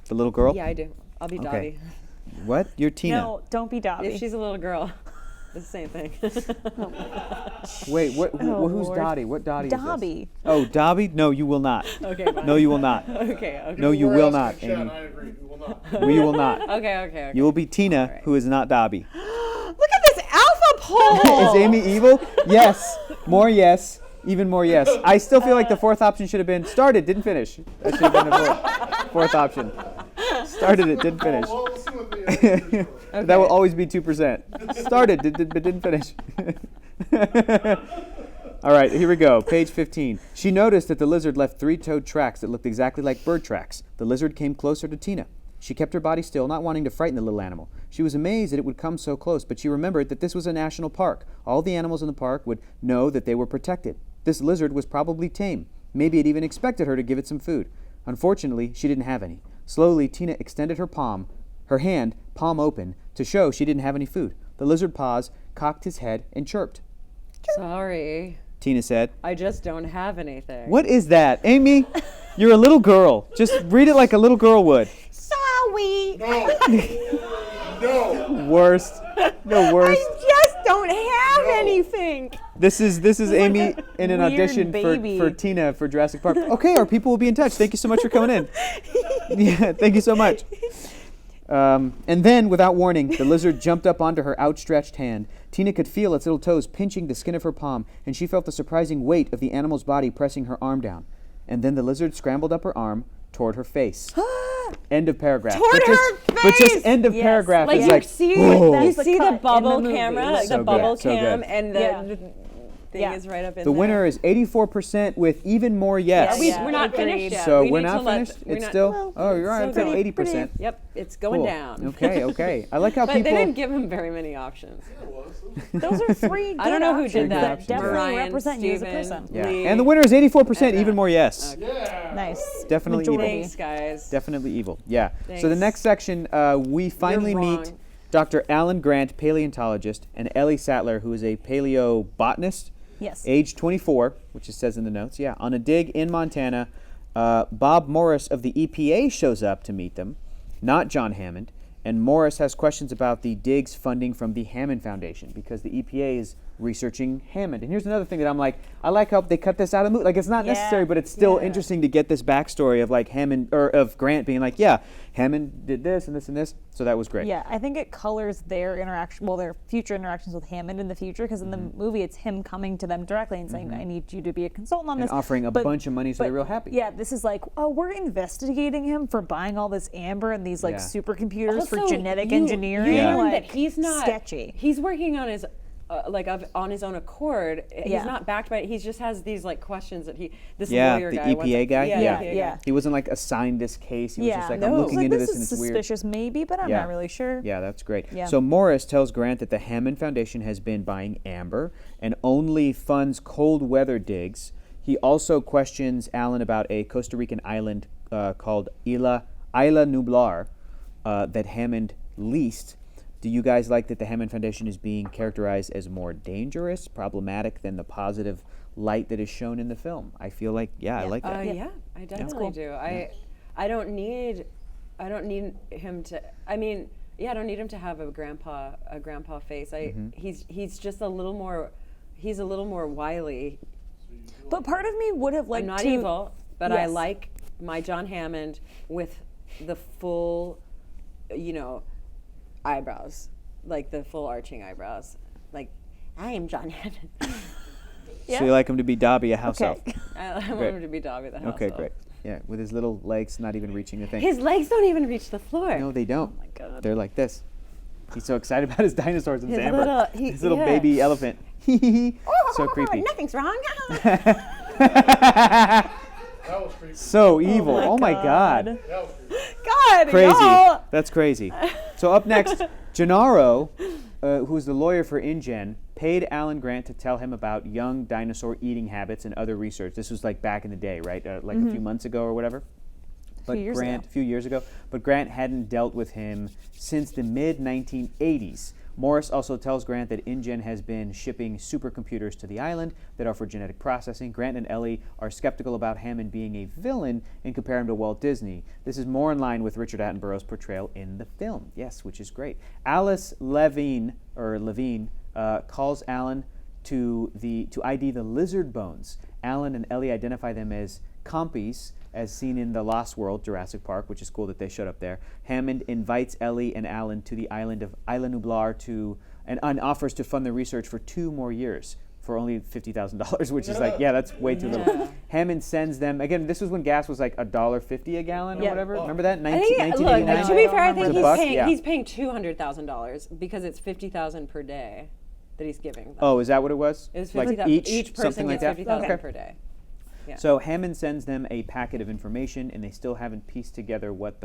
The little girl? Yeah, I do. I'll be Okay. Dobby. What? You're Tina. No, don't be Dobby. If she's a little girl, it's the same thing. Wait, who's Lord. Dottie? What Dottie is Dobby. this? Oh, Dobby? No, you will not. Okay, fine. No, you will not. Okay. No, you We're will asking not, Chad, Amy. I agree. We will not. You will not. Okay. You will be Tina, All right. who is not Dobby. Look at this alpha pole. Is Amy evil? Yes. More yes. Even more yes. I still feel like the fourth option should have been started, didn't finish. That should have been the fourth option. Started it, didn't finish. Well, we'll see what the That will always be 2%. Started, but didn't finish. All right, here we go. Page 15. She noticed that the lizard left three-toed tracks that looked exactly like bird tracks. The lizard came closer to Tina. She kept her body still, not wanting to frighten the little animal. She was amazed that it would come so close, but she remembered that this was a national park. All the animals in the park would know that they were protected. This lizard was probably tame. Maybe it even expected her to give it some food. Unfortunately, she didn't have any. Slowly, Tina extended her hand, palm open, to show she didn't have any food. The lizard paused, cocked his head, and chirped. Sorry, Tina said. I just don't have anything. What is that? Amy, you're a little girl. Just read it like a little girl would. Sorry. No. Worst. The worst. just don't have anything. This is Amy in an weird audition baby. for Tina for Jurassic Park. Okay, our people will be in touch. Thank you so much for coming in. Yeah, thank you so much. And then, without warning, the lizard jumped up onto her outstretched hand. Tina could feel its little toes pinching the skin of her palm, and she felt the surprising weight of the animal's body pressing her arm down. And then the lizard scrambled up her arm toward her face. End of paragraph. Toward her But just face! end of Yes. paragraph Like is you like, see, whoa. you That's the see cut the in bubble the movie. camera, So the bubble good, so cam, good. and the Yeah. thing Yeah. is right up in The there. winner is 84% with even more yes. We're not finished yet. So We we're need not to let- finished? we're It's not- still? Oh, you're right. It's still at pretty- 80%. Yep, it's going Cool. down. Okay. I like how But people... they didn't give him very many options. Those are three good I don't know who options did that. definitely Ryan, represent you as a Steven, person. Yeah. Lee. And the winner is 84%, And, even more yes. Yeah. Nice. Definitely evil. Majority. Thanks, guys. Definitely evil. Yeah. So the Thanks. next section, we finally meet wrong. Dr. Alan Grant, paleontologist, and Ellie Sattler, who is a paleobotanist, Yes. age 24, which it says in the notes. Yeah. On a dig in Montana, Bob Morris of the EPA shows up to meet them, not John Hammond. And Morris has questions about the dig's funding from the Hammond Foundation because the EPA is researching Hammond. And here's another thing that I'm like, I like how they cut this out of the movie. Like, it's not necessary, but it's still interesting to get this backstory of like Hammond or of Grant being like, yeah, Hammond did this and this and this. So that was great. Yeah, I think it colors their interaction, well, their future interactions with Hammond in the future, because in the movie it's him coming to them directly and saying, I need you to be a consultant on And this. offering a bunch of money so they're real happy. Yeah, this is like, oh, we're investigating him for buying all this amber and these like Yeah. supercomputers for Also, genetic you- engineering. You learn Like, that he's not sketchy. He's working on his on his own accord. He's Yeah. not backed by it. He just has these like questions that this Yeah, lawyer the guy wants EPA to- guy. Yeah, Yeah. EPA Yeah. guy. He wasn't like assigned this case. He was just like, No. I'm It's looking like, into this this and is it's weird. suspicious maybe, but I'm Yeah. not really sure. Yeah, that's great. Yeah. So Morris tells Grant that the Hammond Foundation has been buying amber and only funds cold weather digs. He also questions Alan about a Costa Rican island called Isla Nublar that Hammond leased. Do you guys like that the Hammond Foundation is being characterized as more dangerous, problematic than the positive light that is shown in the film? I feel like, I like that. Yeah, I definitely cool. do. I don't need him to. I mean, I don't need him to have a grandpa face. He's just a little more. He's a little more wily. But part of me would have liked I'm not to, evil, but I Yes. like my John Hammond with the full, eyebrows, like the full arching eyebrows. Like, I am John Hammond. Yeah. So you like him to be Dobby, a house elf? Okay. I want Great. him to be Dobby the house Okay, elf. great. Yeah, with his little legs not even reaching the thing. His legs don't even reach the floor. No, they don't. Oh my God. They're like this. He's so excited about his dinosaurs and His Amber. little- His little yeah. baby elephant. So creepy. Nothing's wrong. That was creepy. So evil. Oh my God. That was creepy. God, Crazy. y'all. That's crazy. So up next, Gennaro, who's the lawyer for InGen, paid Alan Grant to tell him about young dinosaur eating habits and other research. This was like back in the day, right? Like a few months ago or whatever. But years Grant, ago. a few years ago. But Grant hadn't dealt with him since the mid-1980s Morris also tells Grant that InGen has been shipping supercomputers to the island that are for genetic processing. Grant and Ellie are skeptical about Hammond being a villain and compare him to Walt Disney. This is more in line with Richard Attenborough's portrayal in the film. Yes, which is great. Alice Levine calls Alan to ID the lizard bones. Alan and Ellie identify them as compies, as seen in the Lost World, Jurassic Park, which is cool that they showed up there. Hammond invites Ellie and Alan to the island of Isla Nublar and offers to fund the research for 2 more years for only $50,000, which is like, yeah, that's way too little. Hammond sends them, again, this was when gas was like $1.50 a gallon or whatever. Remember that? I think, 1989? look, to be fair, I think $1. he's paying $200,000 because it's $50,000 per day that he's giving them. Oh, is that what it was? It was like $50,000. Each person something like gets that? $50,000 Okay. per day. Yeah. So Hammond sends them a packet of information, and they still haven't pieced together that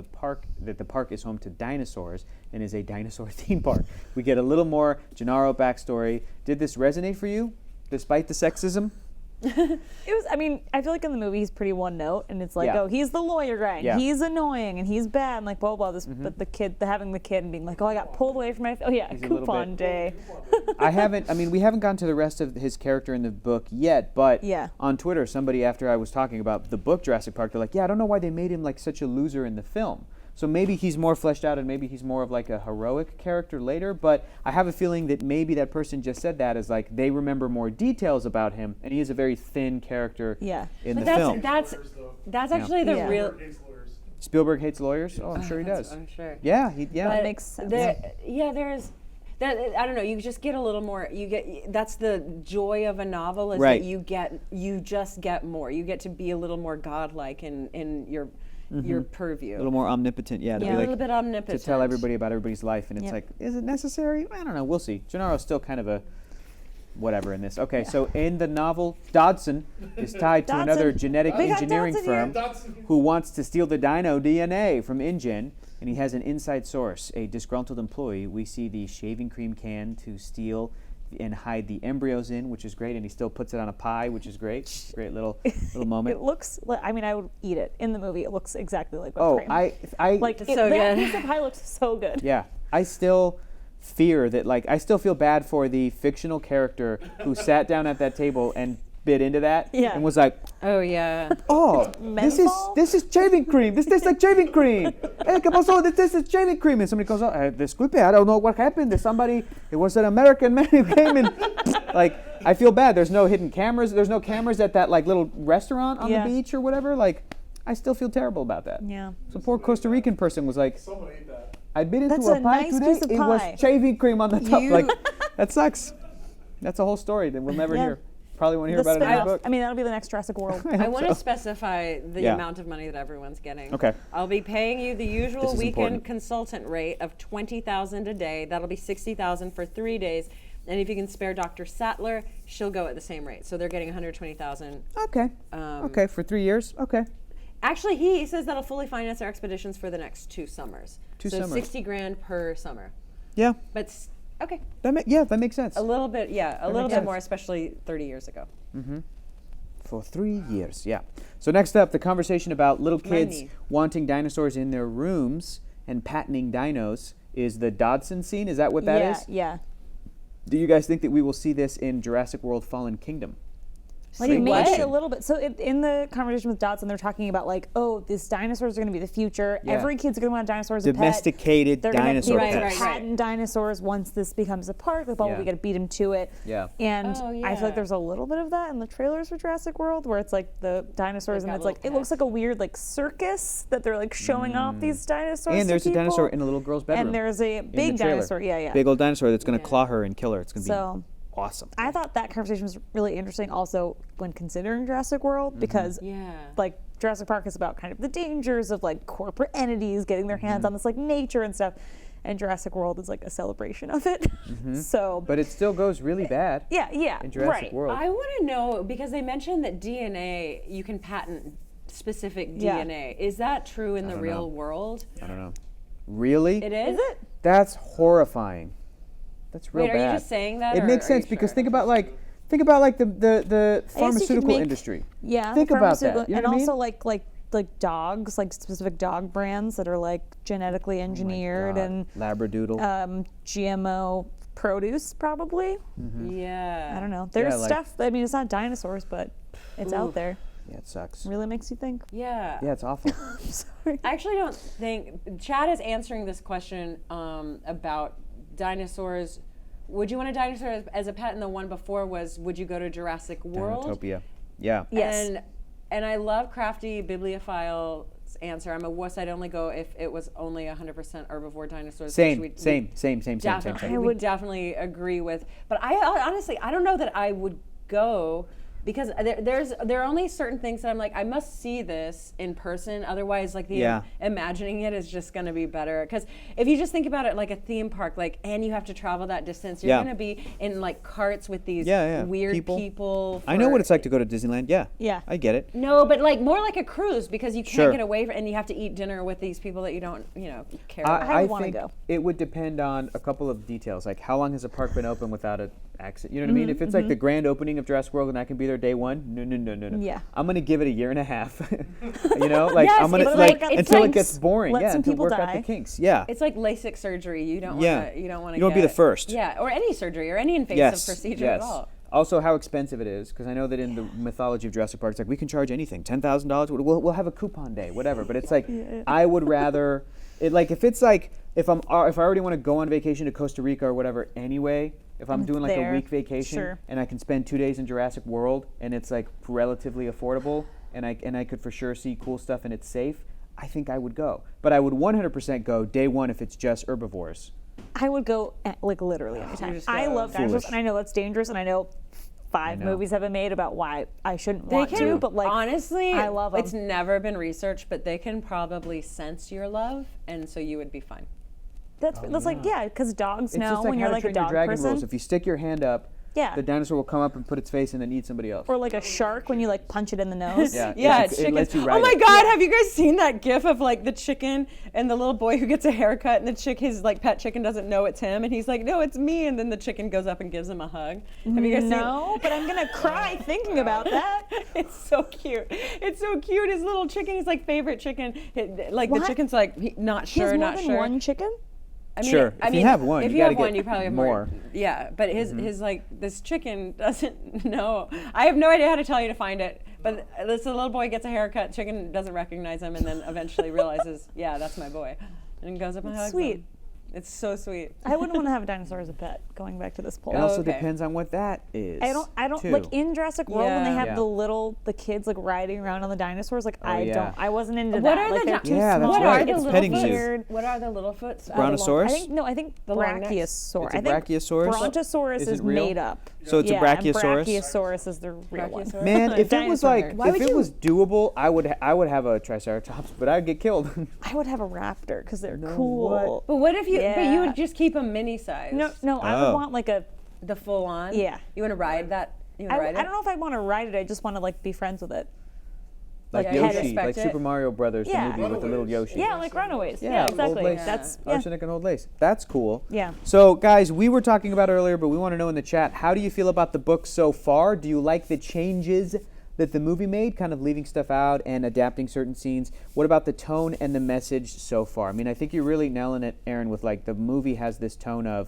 the park is home to dinosaurs and is a dinosaur theme park. We get a little more Gennaro backstory. Did this resonate for you, despite the sexism? It was. I mean, I feel like in the movie he's pretty one note, and it's like, Yeah. oh, he's the lawyer guy, and Yeah. he's annoying, and he's bad, and like blah blah. But having the kid and being like, oh, I got pulled away from my. Oh yeah, He's a little coupon bit- day. we haven't gotten to the rest of his character in the book yet, but Yeah. on Twitter, somebody, after I was talking about the book Jurassic Park, they're like, yeah, I don't know why they made him like such a loser in the film. So maybe he's more fleshed out and maybe he's more of like a heroic character later, but I have a feeling that maybe that person just said that as like they remember more details about him, and he is a very thin character Yeah. in But the film. that's actually the Yeah. real. Spielberg hates lawyers? Oh, I'm sure he does. I'm sure. Yeah, That makes sense. There's that. I don't know. You just get a little more. That's the joy of a novel is Right. that you just get more. You get to be a little more godlike in your purview. A little more omnipotent, yeah. To Yeah, be a like, little bit omnipotent. to tell everybody about everybody's life, and it's Yep. like, is it necessary? I don't know. We'll see. Gennaro's still kind of a whatever in this. Okay, so in the novel, Dodson is tied to Dodson. another genetic We got engineering Dodson firm Dodson. who wants to steal the dino DNA from InGen, and he has an inside source, a disgruntled employee. We see the shaving cream can to steal and hide the embryos in, which is great, and he still puts it on a pie, which is great. Great little moment. It looks like, I mean, I would eat it. In the movie, it looks exactly like whipped Oh, cream. I like It's so that good. piece of pie looks so good. Yeah, I still fear that, like, I still feel bad for the fictional character who sat down at that table and bit into that Yeah. and was like, Oh yeah. oh, menthol? this is shaving cream. This tastes like shaving cream. Hey, ¿qué pasó? This is shaving cream. And somebody goes, oh, disculpe, I don't know what happened. It was an American man who came in. Like, I feel bad. There's no hidden cameras. There's no cameras at that, like, little restaurant on Yeah. the beach or whatever. Like, I still feel terrible about that. Yeah. So poor Costa Rican person was like, Someone ate that. I bit into That's a a pie nice today. piece of It pie. was shaving cream on the top. You- Like, that sucks. That's a whole story that we'll never Yeah. hear. Probably won't hear The about it in the spin-off. book. I mean, that'll be the next Jurassic World. I hope want to so. specify the Yeah. amount of money that everyone's getting. Okay. I'll be paying you the usual This is weekend important. consultant rate of $20,000 a day. That'll be $60,000 for 3 days. And if you can spare Dr. Sattler, she'll go at the same rate. So they're getting $120,000. Okay. Okay, for 3 years. Okay. Actually, he says that'll fully finance our expeditions for the next 2 summers. Two so summers. 60 grand per summer. Yeah. But okay, That makes sense. a little bit, a little makes bit sense. more, especially 30 years ago. For 3 years, yeah. So next up, the conversation about little kids Money. wanting dinosaurs in their rooms and patenting dinos is the Dodson scene. Is that what that is? Yeah. Do you guys think that we will see this in Jurassic World Fallen Kingdom? Like Great maybe question. a little bit. So in the conversation with Dodson, they're talking about like, oh, these dinosaurs are going to be the future. Yeah. Every kid's going to want dinosaurs as a pet. Domesticated They're gonna be dinosaur able to pets. patent dinosaurs once this becomes a park. Like, well, Yeah. we got to beat them to it. Yeah. And Oh, I feel yeah. like there's a little bit of that in the trailers for Jurassic World, where it's like the dinosaurs, They've and got it's like little it looks like a weird like circus that they're like showing off these dinosaurs. And there's to a dinosaur people. in a little girl's bedroom. And there's a in the big trailer. dinosaur. Yeah. Big old dinosaur that's going to claw her and kill her. It's going to So be awesome. I thought that conversation was really interesting also when considering Jurassic World because Yeah. like Jurassic Park is about kind of the dangers of like corporate entities getting their hands on this like nature and stuff, and Jurassic World is like a celebration of it. So But it still goes really bad yeah, in Jurassic right. World. I want to know, because they mentioned that DNA, you can patent specific Yeah. DNA. Is that true in the don't real know. world? I don't know. Really? It is? Is it? That's horrifying. That's real Wait, bad. are you just saying that? It or makes are you sense because sure? think about the pharmaceutical make- industry. Yeah, Think about that. pharmaceutical- You know and what I mean? also like dogs, like specific dog brands that are like genetically engineered God. and Labradoodle. GMO produce probably. Yeah. I don't know. There's like- stuff. I mean, it's not dinosaurs, but it's out there. Yeah, it sucks. Really makes you think. Yeah. Yeah, it's awful. I'm sorry. I actually don't think Chad is answering this question about dinosaurs. Would you want a dinosaur as a pet? And the one before was, would you go to Jurassic World? Dinotopia. Yeah. Yes. And I love crafty bibliophile's answer. I'm a wuss. I'd only go if it was only 100% herbivore dinosaurs. Same. which Same. I would definitely agree with. But I honestly, I don't know that I would go, because there are only certain things that I'm like, I must see this in person. Otherwise, like imagining it is just going to be better. Because if you just think about it like a theme park, like, and you have to travel that distance, you're going to be in like carts with these weird people. I know what it's like to go to Disneyland. Yeah. Yeah. I get it. No, but like more like a cruise, because you can't Sure. get away from, and you have to eat dinner with these people that you don't, care about. I I wanna think go. it would depend on a couple of details, like how long has a park been open without an accident? You know what I mean? If it's like the grand opening of Jurassic World and I can be there day one, no. Yeah. I'm gonna give it a year and a half. Like Yes, I'm gonna it's like like- it's until like it gets boring. let Yeah, some until people work out the die. kinks. Yeah. It's like LASIK surgery. You don't want Yeah. to. You don't want to. You don't wanna be the first. Yeah, or any surgery or any invasive procedure at all. Also, how expensive it is, because I know that in the mythology of Jurassic Park, it's like we can charge anything, $10,000. We'll have a coupon day, whatever. But it's like I would rather it, like if it's like if I already want to go on vacation to Costa Rica or whatever anyway. If I'm doing like there. a week vacation Sure. and I can spend 2 days in Jurassic World and it's like relatively affordable and I could for sure see cool stuff and it's safe, I think I would go. But I would 100% go day one if it's just herbivores. I would go like literally anytime. just I go. love dinosaurs, Foolish. and I know that's dangerous, and I know 5 know. movies have been made about why I shouldn't They want can, to, but like honestly, I love 'em. It's never been researched, but they can probably sense your love, and so you would be fine. that's like because dogs It's know just like when how you're to like a train your dog dragon person, rules. If you stick your hand up, Yeah. the dinosaur will come up and put its face and then eat somebody else. or like a shark when you like punch it in the nose. Yeah, Yeah, it chickens. lets you Oh ride my it. God, have you guys seen that gif of like the chicken and the little boy who gets a haircut and his like pet chicken doesn't know it's him and he's like, no, it's me, and then the chicken goes up and gives him a hug. Have you guys seen? No, but I'm gonna cry thinking about that. It's so cute. It's so cute. His little chicken is like favorite chicken. Like What? the chicken's like not He has sure, more not than sure. one chicken. I mean, Sure. If you have one, if you you have gotta one, get you probably have more. more. Yeah, but his like this chicken doesn't know. I have no idea how to tell you to find it. But this little boy gets a haircut. Chicken doesn't recognize him, and then eventually realizes, yeah, that's my boy, and goes up and hugs Sweet. him. It's so sweet. I wouldn't want to have a dinosaur as a pet. Going back to this poll. It also okay. depends on what that is. I don't too. like in Jurassic World when they Yeah. have Yeah. the kids like riding around on the dinosaurs. Like yeah. I wasn't into What that. are Like the they're too Yeah, that's small. what right. are the It's little petting foots? zoo. What are the little foots? Brontosaurus? I think The long necks. Brachiosaur. It's a I think Brachiosaurus? Brontosaurus Is it is real? made up. So it's a yeah, Brachiosaurus? And Brachiosaurus is the real one. Brachiosaurus? Man, if it was Dinosaur like nerd. Why if would it you- was doable, I would have a Triceratops, but I'd get killed. I would have a raptor because they're No, cool. what? But what if you? But you Yeah. would just keep them mini size. No, I Oh. would want like a. The full on. Yeah. You want to ride that? You want I, to ride it? I don't know if I want to ride it. I just want to like be friends with it. Like Yeah, you Yoshi, respect like it. Super Mario Brothers, the Yeah. movie with the little Runaways. Yoshi. Yeah, like Runaways. Yeah, Yeah, Old exactly. Lace. That's Arsenic and Old Lace. That's cool. Yeah. So, guys, we were talking about earlier, but we want to know in the chat, how do you feel about the book so far? Do you like the changes that the movie made, kind of leaving stuff out and adapting certain scenes? What about the tone and the message so far? I mean, I think you're really nailing it, Erin, with like the movie has this tone of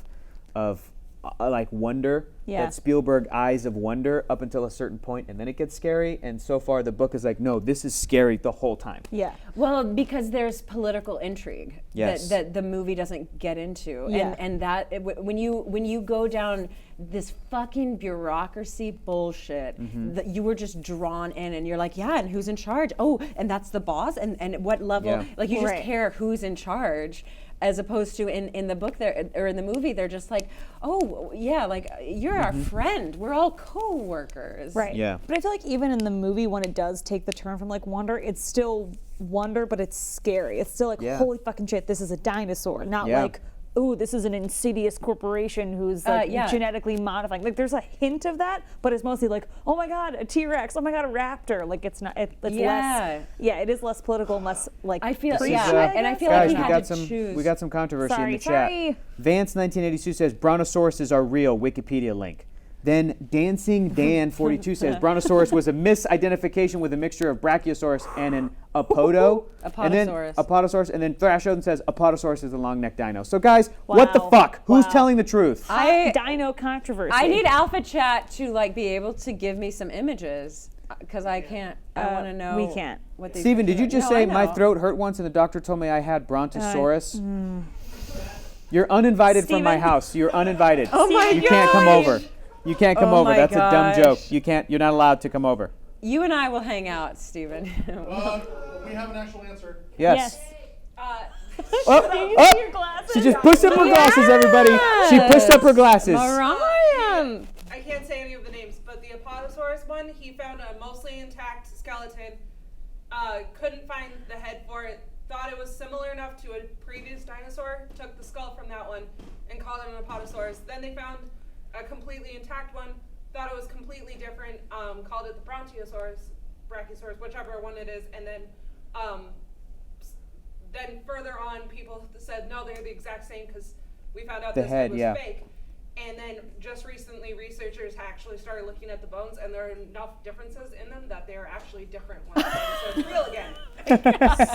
like wonder, Yeah. that Spielberg eyes of wonder up until a certain point, and then it gets scary. And so far, the book is like, no, this is scary the whole time. Yeah. Well, because there's political intrigue Yes. that the movie doesn't get into, Yeah. and that when you go down this fucking bureaucracy bullshit, Mm-hmm. that you were just drawn in, and you're like, yeah, and who's in charge? Oh, and that's the boss, and what level? Yeah. Like you just Right. care who's in charge. As opposed to in the book there or in the movie, they're just like, oh yeah, like you're our friend. We're all co-workers. Right. Yeah. But I feel like even in the movie, when it does take the turn from like wonder, it's still wonder, but it's scary. It's still like, Yeah. holy fucking shit, this is a dinosaur. Not Yeah. like, ooh, this is an insidious corporation who's like yeah. genetically modifying. Like there's a hint of that, but it's mostly like, oh my god, a T-Rex, oh my god, a raptor. Like it's not, it's Yeah. less, yeah, it is less political and less like I feel preachy, yeah, I and I guess. feel Guys, like we we got had to some choose. we got some controversy in Sorry, the chat. sorry. Vance 1982 says Brontosauruses are real. Wikipedia link. Then Dancing Dan 42 says Brontosaurus was a misidentification with a mixture of Brachiosaurus and an Apodo, and then Apatosaurus. Apatosaurus, and then Thrashoden says Apatosaurus is a long-necked dino. So guys, what the fuck? Who's telling the truth? Dino controversy. I need Alpha Chat to like be able to give me some images because I can't. I want to know. We can't. What they Steven, did you just No, say I my know. throat hurt once and the doctor told me I had Brontosaurus? You're uninvited from my Steven? house. You're uninvited. Oh my You can't come gosh. over. You can't come Oh over. my That's a dumb gosh. joke. You're not allowed to come over. You and I will hang out, Steven. We have an actual answer. Yes. Oh, Oh, your glasses. she just pushed up her glasses, everybody. She pushed up her glasses. Mariam. I can't say any of the names, but the Apatosaurus one, he found a mostly intact skeleton. Couldn't find the head for it. Thought it was similar enough to a previous dinosaur. Took the skull from that one and called it an Apatosaurus. Then they found a completely intact one. Thought it was completely different. Called it the Brachiosaurus, whichever one it is. And then further on, people said no, they're the exact same because we found out The this head, one was yeah. fake. And then just recently, researchers actually started looking at the bones, and there are enough differences in them that they are actually different ones. So it's real again.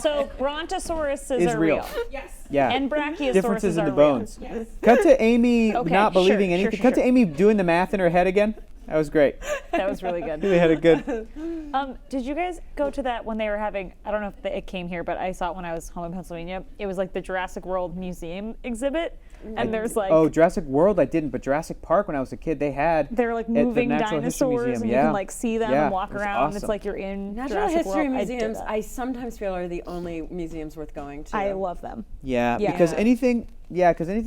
So Brontosauruses Is are real. real. Yes. Yeah. And Brachiosauruses Differences in are the real. bones. Cut to Amy Okay, not believing sure, anything. sure, Cut to sure. Amy doing the math in her head again. That was great. That was really good. They had a good. Did you guys go to that when they were having, I don't know if it came here, but I saw it when I was home in Pennsylvania. It was like the Jurassic World Museum exhibit. And there's like, Oh, Jurassic World, I didn't, but Jurassic Park when I was a kid, they had. they're like at the moving Natural History dinosaurs Museum, and yeah. you can like see them Yeah, and walk it was around. It's awesome. like you're in Natural Jurassic History World. I did museums, that. I sometimes feel are the only museums worth going to. I love them. Yeah, Yeah. because Yeah. anything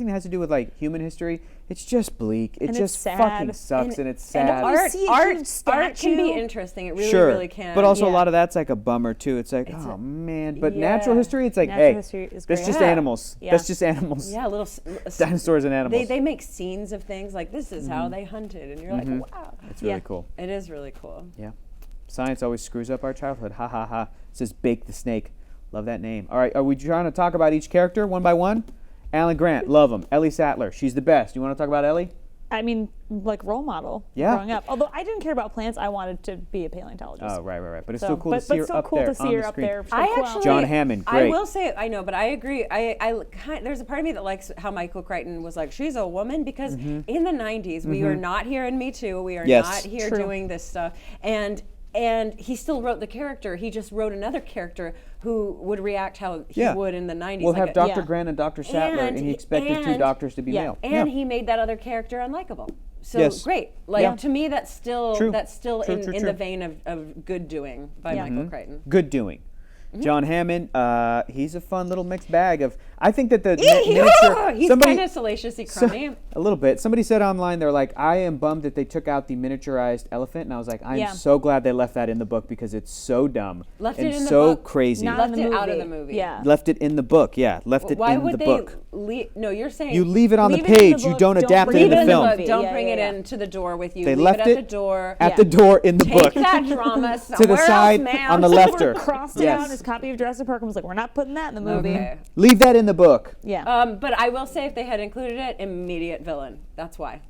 that has to do with like human history, it's just bleak. It And it's just sad. fucking sucks and it's and sad. art- see a huge art can statue. be interesting. It really, Sure, really can. but also a Yeah. lot of that's like a bummer too. It's like, oh man. But yeah. natural history, it's like, Natural hey, history is that's great. just Yeah. animals. Yeah. That's just animals. yeah, little Dinosaurs and animals. They make scenes of things like this is how they hunted, and you're like, wow. It's really Yeah. cool. It is really cool. Yeah. Science always screws up our childhood. Ha ha ha. It says Bake the Snake. Love that name. All right, are we trying to talk about each character one by one? Alan Grant, love him. Ellie Sattler, she's the best. You want to talk about Ellie? I mean, like role model Yeah. growing up. Although I didn't care about plants, I wanted to be a paleontologist. Oh, right. But it's So- still cool to but see her still up cool there to see on her the up screen. there. I Cool. actually, John Hammond, I great. will say, I know, but I agree. There's a part of me that likes how Michael Crichton was like, she's a woman, because in the 90s, we are not here in Me Too. We are Yes. not here True. doing this stuff. And he still wrote the character. He just wrote another character who would react how he Yeah. would in the 90s. We'll like have Dr. yeah. Grant and Dr. Sattler, and he expected two and- doctors to be yeah, male. And Yeah. he made that other character unlikable. So Yes. great. Like Yeah. to me, that's still True. True, True, in true. the vein of good doing by Yeah. Michael Crichton. Good doing. John Hammond, he's a fun little mixed bag of. I think that the He's somebody kind of salaciously crummy. a little bit. Somebody said online, they're like, I am bummed that they took out the miniaturized elephant, and I was like, I'm Yeah. so glad they left that in the book because it's so dumb Left and it in the so book. crazy. Not Left in the it out of movie. the movie. Yeah. Left it in the book, yeah. Left it Why in would the they book. leave? No, you're saying You leave it on Leave the it in the page. You book, don't don't adapt it bring in leave the it in film. the book. Don't Yeah, bring yeah, it yeah. into the door with you. They leave left it at the door. at the door in the Take book. that drama To the somewhere side else, ma'am. on the lefter. Crossed it Yes. out in his copy of Jurassic Park and was like, we're not putting that in the movie. Okay. Leave that in the book. Yeah. But I will say, if they had included it, immediate villain. That's why.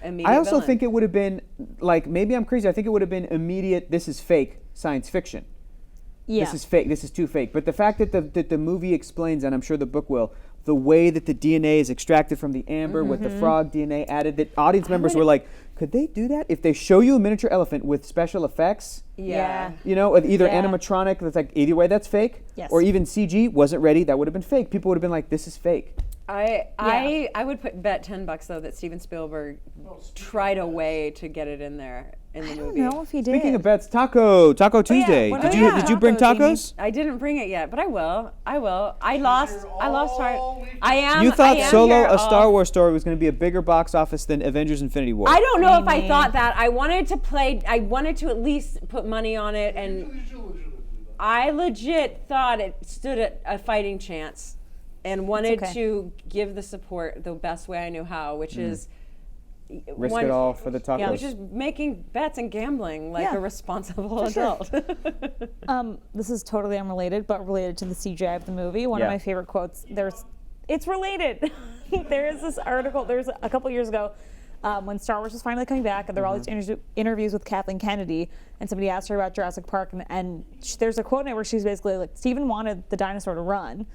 Immediate I also villain. think it would have been, like, maybe I'm crazy. I think it would have been immediate, this is fake science fiction. yeah. This is fake. This is too fake. But the fact that the movie explains, and I'm sure the book will, the way that the DNA is extracted from the amber with the frog DNA added, that audience members were like, could they do that? If they show you a miniature elephant with special effects, Yeah. you know, either Yeah. animatronic, that's like, either way, that's fake. Yes. Or even CG wasn't ready, that would have been fake. People would have been like, this is fake. I would bet $10 though that Steven Spielberg tried a way to get it in there in the I don't movie. know if he did. Speaking of bets, Taco Tuesday. what Did about you bring tacos, Amy? tacos? I didn't bring it yet, but I will. I lost here heart. all week. I am. You thought I am Solo, here a Star all- Wars story, was going to be a bigger box office than Avengers: Infinity War. I don't know if I Amy. thought that. I wanted to at least put money on it, and You should legitimately believe that. I legit thought it stood a fighting chance, and wanted okay. to give the support the best way I knew how, which is Risk it all for the tacos. which is making bets and gambling like Yeah. a responsible sure. adult. This is totally unrelated, but related to the CGI of the movie. One Yeah. of my favorite quotes. It's related. There is this article. There's a couple years ago. when Star Wars was finally coming back, and there were all these interviews with Kathleen Kennedy, and somebody asked her about Jurassic Park, and there's a quote in it where she's basically like, Steven wanted the dinosaur to run,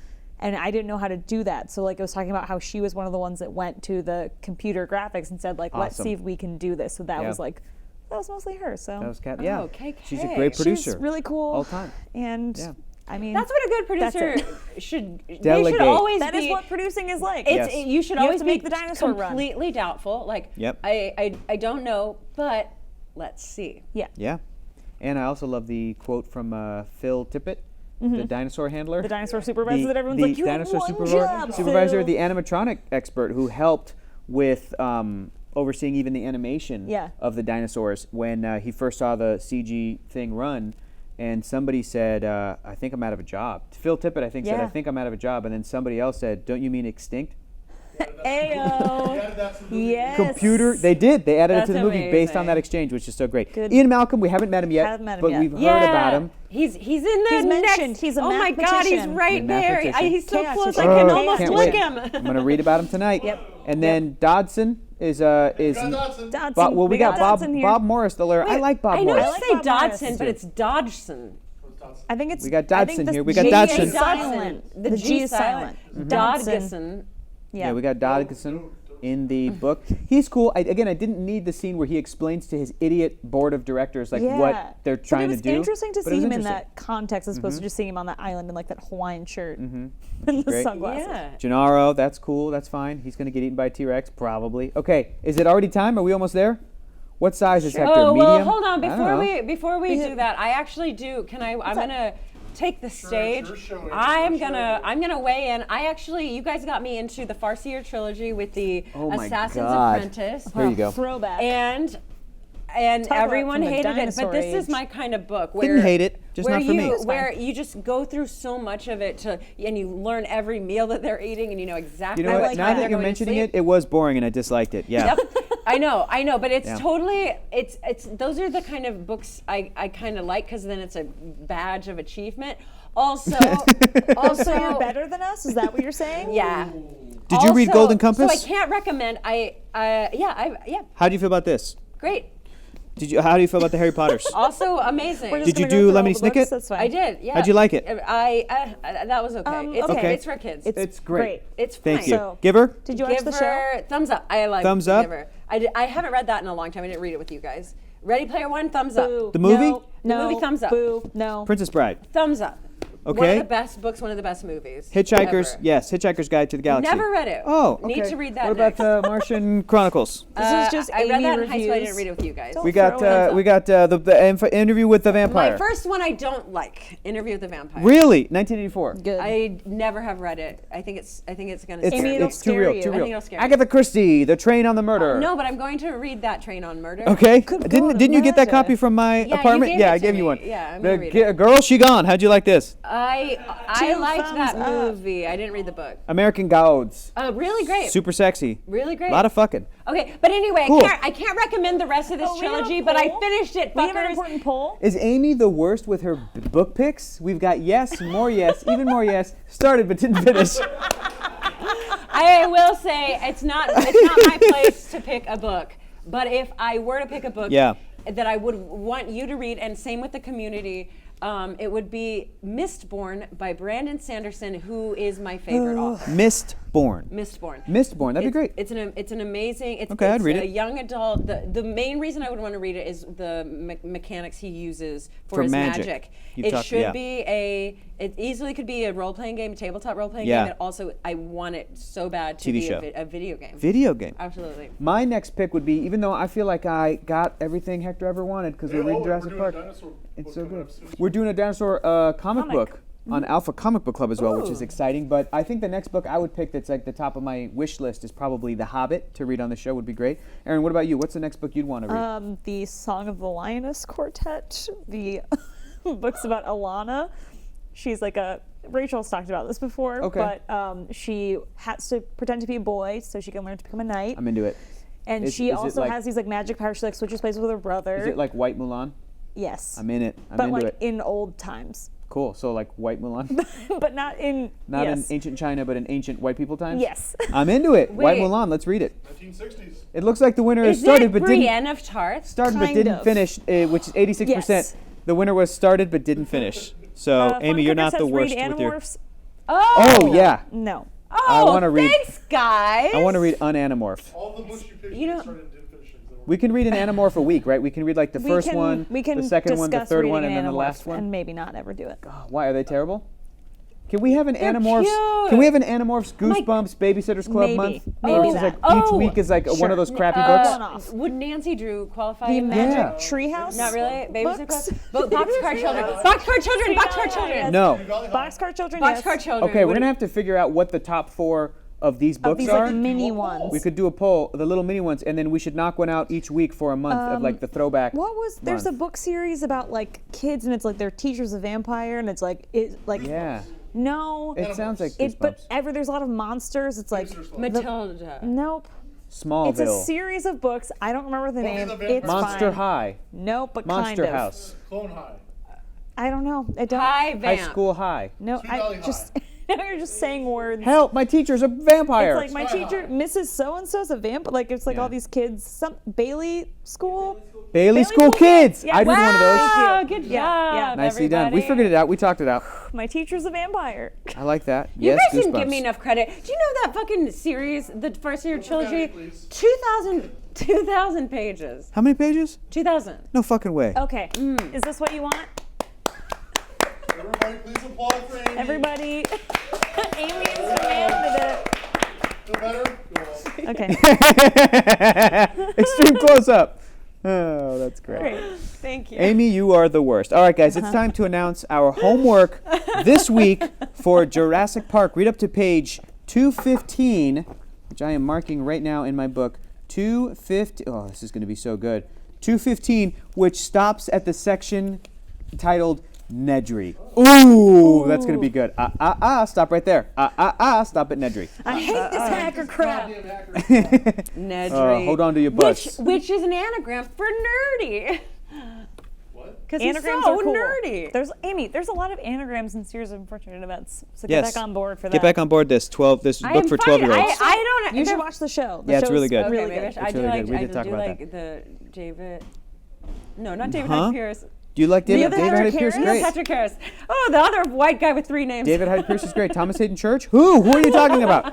and I didn't know how to do that. So like, it was talking about how she was one of the ones that went to the computer graphics and said like, let's see if we can do this. So that was like, that was mostly her. So that was yeah. Oh, KK. She's a great producer. She's really cool all time. And I mean, that's what a good producer should. Delegate. They should always that be. is what producing is like. It's, You should You have always to be make the dinosaur run. completely doubtful. Like, I don't know, but let's see. Yeah. And I also love the quote from Phil Tippett, the dinosaur handler. The dinosaur supervisor that everyone's like, you dinosaur have one job, supervisor, Phil. the animatronic expert who helped with overseeing even the animation of the dinosaurs when he first saw the CG thing run. And somebody said, I think I'm out of a job. Phil Tippett, I think, said, I think I'm out of a job. And then somebody else said, don't you mean extinct? Ayo. Yes. Computer, they did. They added it to the movie That's based on amazing. that exchange, which is so great. Good. Ian Malcolm, we haven't met him yet, Haven't met him but yet. we've heard about him. He's in the He's next. mentioned. He's a oh my God, he's mathematician. right The there. mathematician. He's so Chaos close. is I can right. almost Can't look wait. him. I'm going to read about him tonight. Yep. And then Dodson is Dodson. Dodson. well, we got Dodson here. Bob Morris, the lawyer. I like Bob I know Morris. you like say Bob Morris. Dodson, but it's Dodson. I think it's. We got I think Dodson the here. We got G Dodson. is silent. The G is silent. Dodson. Dodson. Yeah, we got Dodson in the book. He's cool. I didn't need the scene where he explains to his idiot board of directors what they're trying to do. But it was interesting to But it see was him in interesting. that context as opposed to just seeing him on that island in like that Hawaiian shirt and the great. sunglasses. Yeah. Gennaro, that's cool. That's fine. He's going to get eaten by a T-Rex, probably. Okay, is it already time? Are we almost there? What size is Hector? Oh Medium? well, hold on. I don't know. Before we do that, I actually do. I'm gonna take the stage. your show, it's I'm your gonna weigh in. You guys got me into the Farseer trilogy with the Oh my Assassin's God. Apprentice. There you go. Throwback. And Talk about everyone from the hated it, but dinosaur this is age. my kind of book where Didn't hate it, just where not for me. you It's where you just go through so much of it and you learn every meal that they're eating and you know exactly You know what? what Now time that they're you're going to mentioning sleep. it, it was boring and I disliked it. Yeah. Yep. I know, but it's Yeah. totally it's those are the kind of books I kind of like because then it's a badge of achievement. Also, So you're better than us? Is that what you're saying? yeah. Did you read Also, Golden Compass? So I can't recommend. Yeah, How do you feel about this? great. How do you feel about the Harry Potters? Also amazing. We're just Did you gonna go do through Lemony all the Snicket? books, That's fine. I did. Yeah. How'd you like it? That was okay. Okay. It's for kids. It's great. It's fine. Thank you. So- Giver? Did you watch the show? Giver, thumbs up. I like Thumbs up? Giver. I haven't read that in a long time. I didn't read it with you guys. Ready Player One, thumbs up. Boo. The movie? No. The No. movie, thumbs up. Boo. No. Princess Bride. Thumbs up. One Okay. of the best books, one of the best movies. Hitchhiker's, ever. yes, Hitchhiker's Guide to the Galaxy. Never read it. Oh, okay. Need to read that What about next. Martian Chronicles? This is just I read Amy that in high school. I reviews. didn't read it with you guys. Don't We got throw it. the interview with the vampire. My first one I don't like. Interview with the Vampire. Really? 1984. Good. I never have read it. I think it's gonna It's, scare Amy, me. it'll it's too scare real. you. Too I real. think it'll scare me. Agatha Christie, The Train on the Murder. No, but I'm going to read that Train on Murder. Okay. Good Didn't God, you get that imagine. copy from my you apartment? gave Yeah, it I to gave you me. one. Yeah, I'm gonna read it. Girl, She Gone. How'd you like this? I Two liked that thumbs up. movie. I didn't read the book. American Gods. Really great. Super sexy. Really great. A lot of fucking. Okay, but anyway, Cool. I can't recommend the rest of this Oh, we have a trilogy, but I poll? finished it, We have an fuckers. important poll. Is Amy the worst with her book picks? We've got yes, more yes, even more yes. Started but didn't finish. I will say it's not my place to pick a book, but if I were to pick a book Yeah. that I would want you to read, and same with the community, it would be Mistborn by Brandon Sanderson, who is my favorite author. Mistborn. Mistborn. Mistborn. That'd be great. It's an amazing. It's, Okay, I'd it's read a it. young adult. The main reason I would want to read it is the mechanics he uses for For his magic. magic. You've It talked- should yeah. be it easily could be a role playing game, a tabletop role playing Yeah. game. And also, I want it so bad to TV be show. a video game. Video game. Absolutely. My next pick would be, even though I feel like I got everything Hector ever wanted because we're reading Jurassic Park. It's so good. We're doing a dinosaur comic book on Alpha Comic Book Club as well, which is exciting. But I think the next book I would pick that's like the top of my wish list is probably The Hobbit to read on the show would be great. Erin, what about you? What's the next book you'd want to read? The Song of the Lioness Quartet, the books about Alana. She's like Rachel's talked about this before, Okay. but she has to pretend to be a boy so she can learn to become a knight. I'm into it. And she is it also like- has these like magic powers. She like switches places with her brother. Is it like White Mulan? Yes. I'm in it. I'm but into like it. in old times. Cool. So like white Mulan, but not in not yes. in ancient China, but in ancient white people times. Yes. I'm into it. White Wait. Mulan. Let's read it. 1960s. It looks like the winner has Is started it but Brienne of Tarth? started but Kind didn't of. finish, which is 86%. Yes. The winner was started but didn't finish. So Amy, you're not the worst read with your. Animorphs. Oh yeah. No. I wanna read- Thanks, guys. I want to read Unanimorph. All the books you picked, You know- started and didn't finish things. We can read an Animorph a week, right? We can read like the first one, we can the second one, the discuss third reading one, an and then the Animorph last one. and maybe not ever do it. Why are they terrible? Can we have an They're Animorphs? cute. Can we have an Animorphs Goosebumps Babysitters Club Maybe. month? Maybe Which is that. like each week is like one of those crappy books. One-off. Would Nancy Drew qualify? The in Magic that? Treehouse. Not really. Babysitter Books? Club. Boxcar Children. Boxcar Children. Boxcar Children. No. Boxcar Children. Yes. Boxcar Children. Okay, we're would- gonna have to figure out what the top 4 of these books These are. like mini ones. We could do a poll, the little mini ones, and then we should knock one out each week for a month of like the throwback. What was there's a month. book series about like kids and it's like their teacher's a vampire and it's like Yeah. no It sounds like but Goosebumps. there's a lot of monsters. It's like Matilda. nope. Smallville. It's a series of books. I don't remember the name. the vampire. It's Monster fine. High. Nope, but Monster kind of. House. Clone High. I don't know. I don't. High High Vamp. School High. No, Sweet Valley I just now you're just saying words. Help! My teacher's a vampire. It's like my teacher, Mrs. So and So's a vamp. Like it's like Yeah. all these kids. Some Bailey School. Bailey School Kids. Yeah. I'd read one of those. Wow, good job, Yeah. Nicely done. We everybody. figured it out. We talked it out. My teacher's a vampire. I like that. You yes, guys didn't give Goosebumps. me enough credit. Do you know that fucking series, the first year trilogy? please. 2,000 pages. How many pages? 2,000. No fucking way. Okay. Is this what you want? Everybody, please applaud for Amy. Everybody. Amy commanded it. Feel better? Go on. Okay. Extreme close up. Oh, that's great. Thank you. Amy, you are the worst. All right, guys, it's time to announce our homework this week for Jurassic Park. Read up to page 215, which I am marking right now in my book. 215. Oh, this is going to be so good. 215, which stops at the section titled Nedry. Ooh, that's going to be good. Stop right there. Stop at Nedry. I hate this hacker crap. Nedry. Hold on to your butts. Which is an anagram for nerdy. What? Because he's Anagrams so are cool. nerdy. There's a lot of anagrams in Series of Unfortunate Events. So Yes. get back on board for that. Get back on board this book for 12-year-olds. I don't. You should watch the show. The Yeah, it's show's really good. Okay, Really maybe I good. should. I It's do really like. good. We I did talk do about like the David. No, not David Huh? Hyde Pierce. Do you like David? other David Patrick Hyde Pierce? Harris? Great. Patrick Harris. Oh, the other white guy with 3 names. David Hyde Pierce is great. Thomas Hayden Church? Who? Who are you talking about?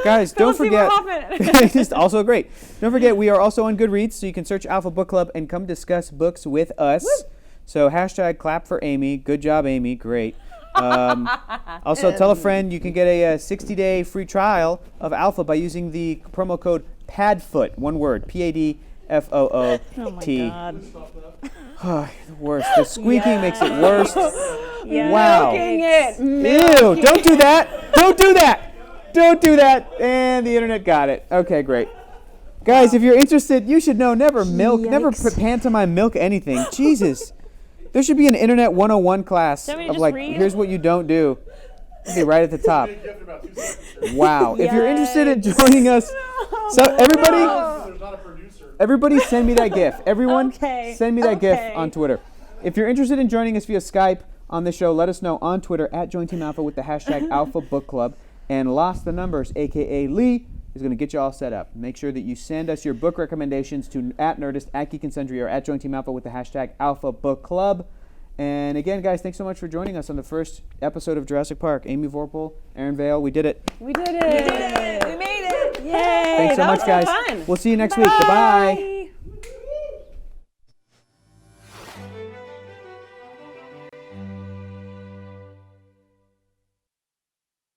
Guys, don't Philip Seymour forget. Hoffman. He's also great. Don't forget, we are also on Goodreads, so you can search Alpha Book Club and come discuss books with us. So hashtag clap for Amy. Good job, Amy. Great. Also, tell a friend you can get a 60-day free trial of Alpha by using the promo code PADFOOT. One word. PADFOOT. Oh my god. The worst. The squeaking makes it worse. Yeah. Wow. Milking it. Ew, don't do that. Don't do that. Don't do that. And the internet got it. Okay, great. Guys, if you're interested, you should know never never Yikes. pantomime milk anything. Jesus. There should be an internet 101 class Do you want me to of just like, read? here's what you don't do. Okay, right at the top. Big gift in about 2 seconds. Wow. If you're interested in Yikes. joining us, so everybody There's not a producer. Everybody send me that GIF. Everyone Okay, send me that GIF okay. on Twitter. If you're interested in joining us via Skype on the show, let us know on Twitter at Join Team Alpha with the hashtag Alpha Book Club. And Lost the Numbers, a.k.a. Lee, is going to get you all set up. Make sure that you send us your book recommendations to at Nerdist, at Geek and Sundry, or at Join Team Alpha with the hashtag Alpha Book Club. And again, guys, thanks so much for joining us on the first episode of Jurassic Park. Amy Vorpahl, Erin Vail, we did it. We did it. We made it. Yay. Thanks so that much, was guys. Fun. We'll see you next week. Goodbye.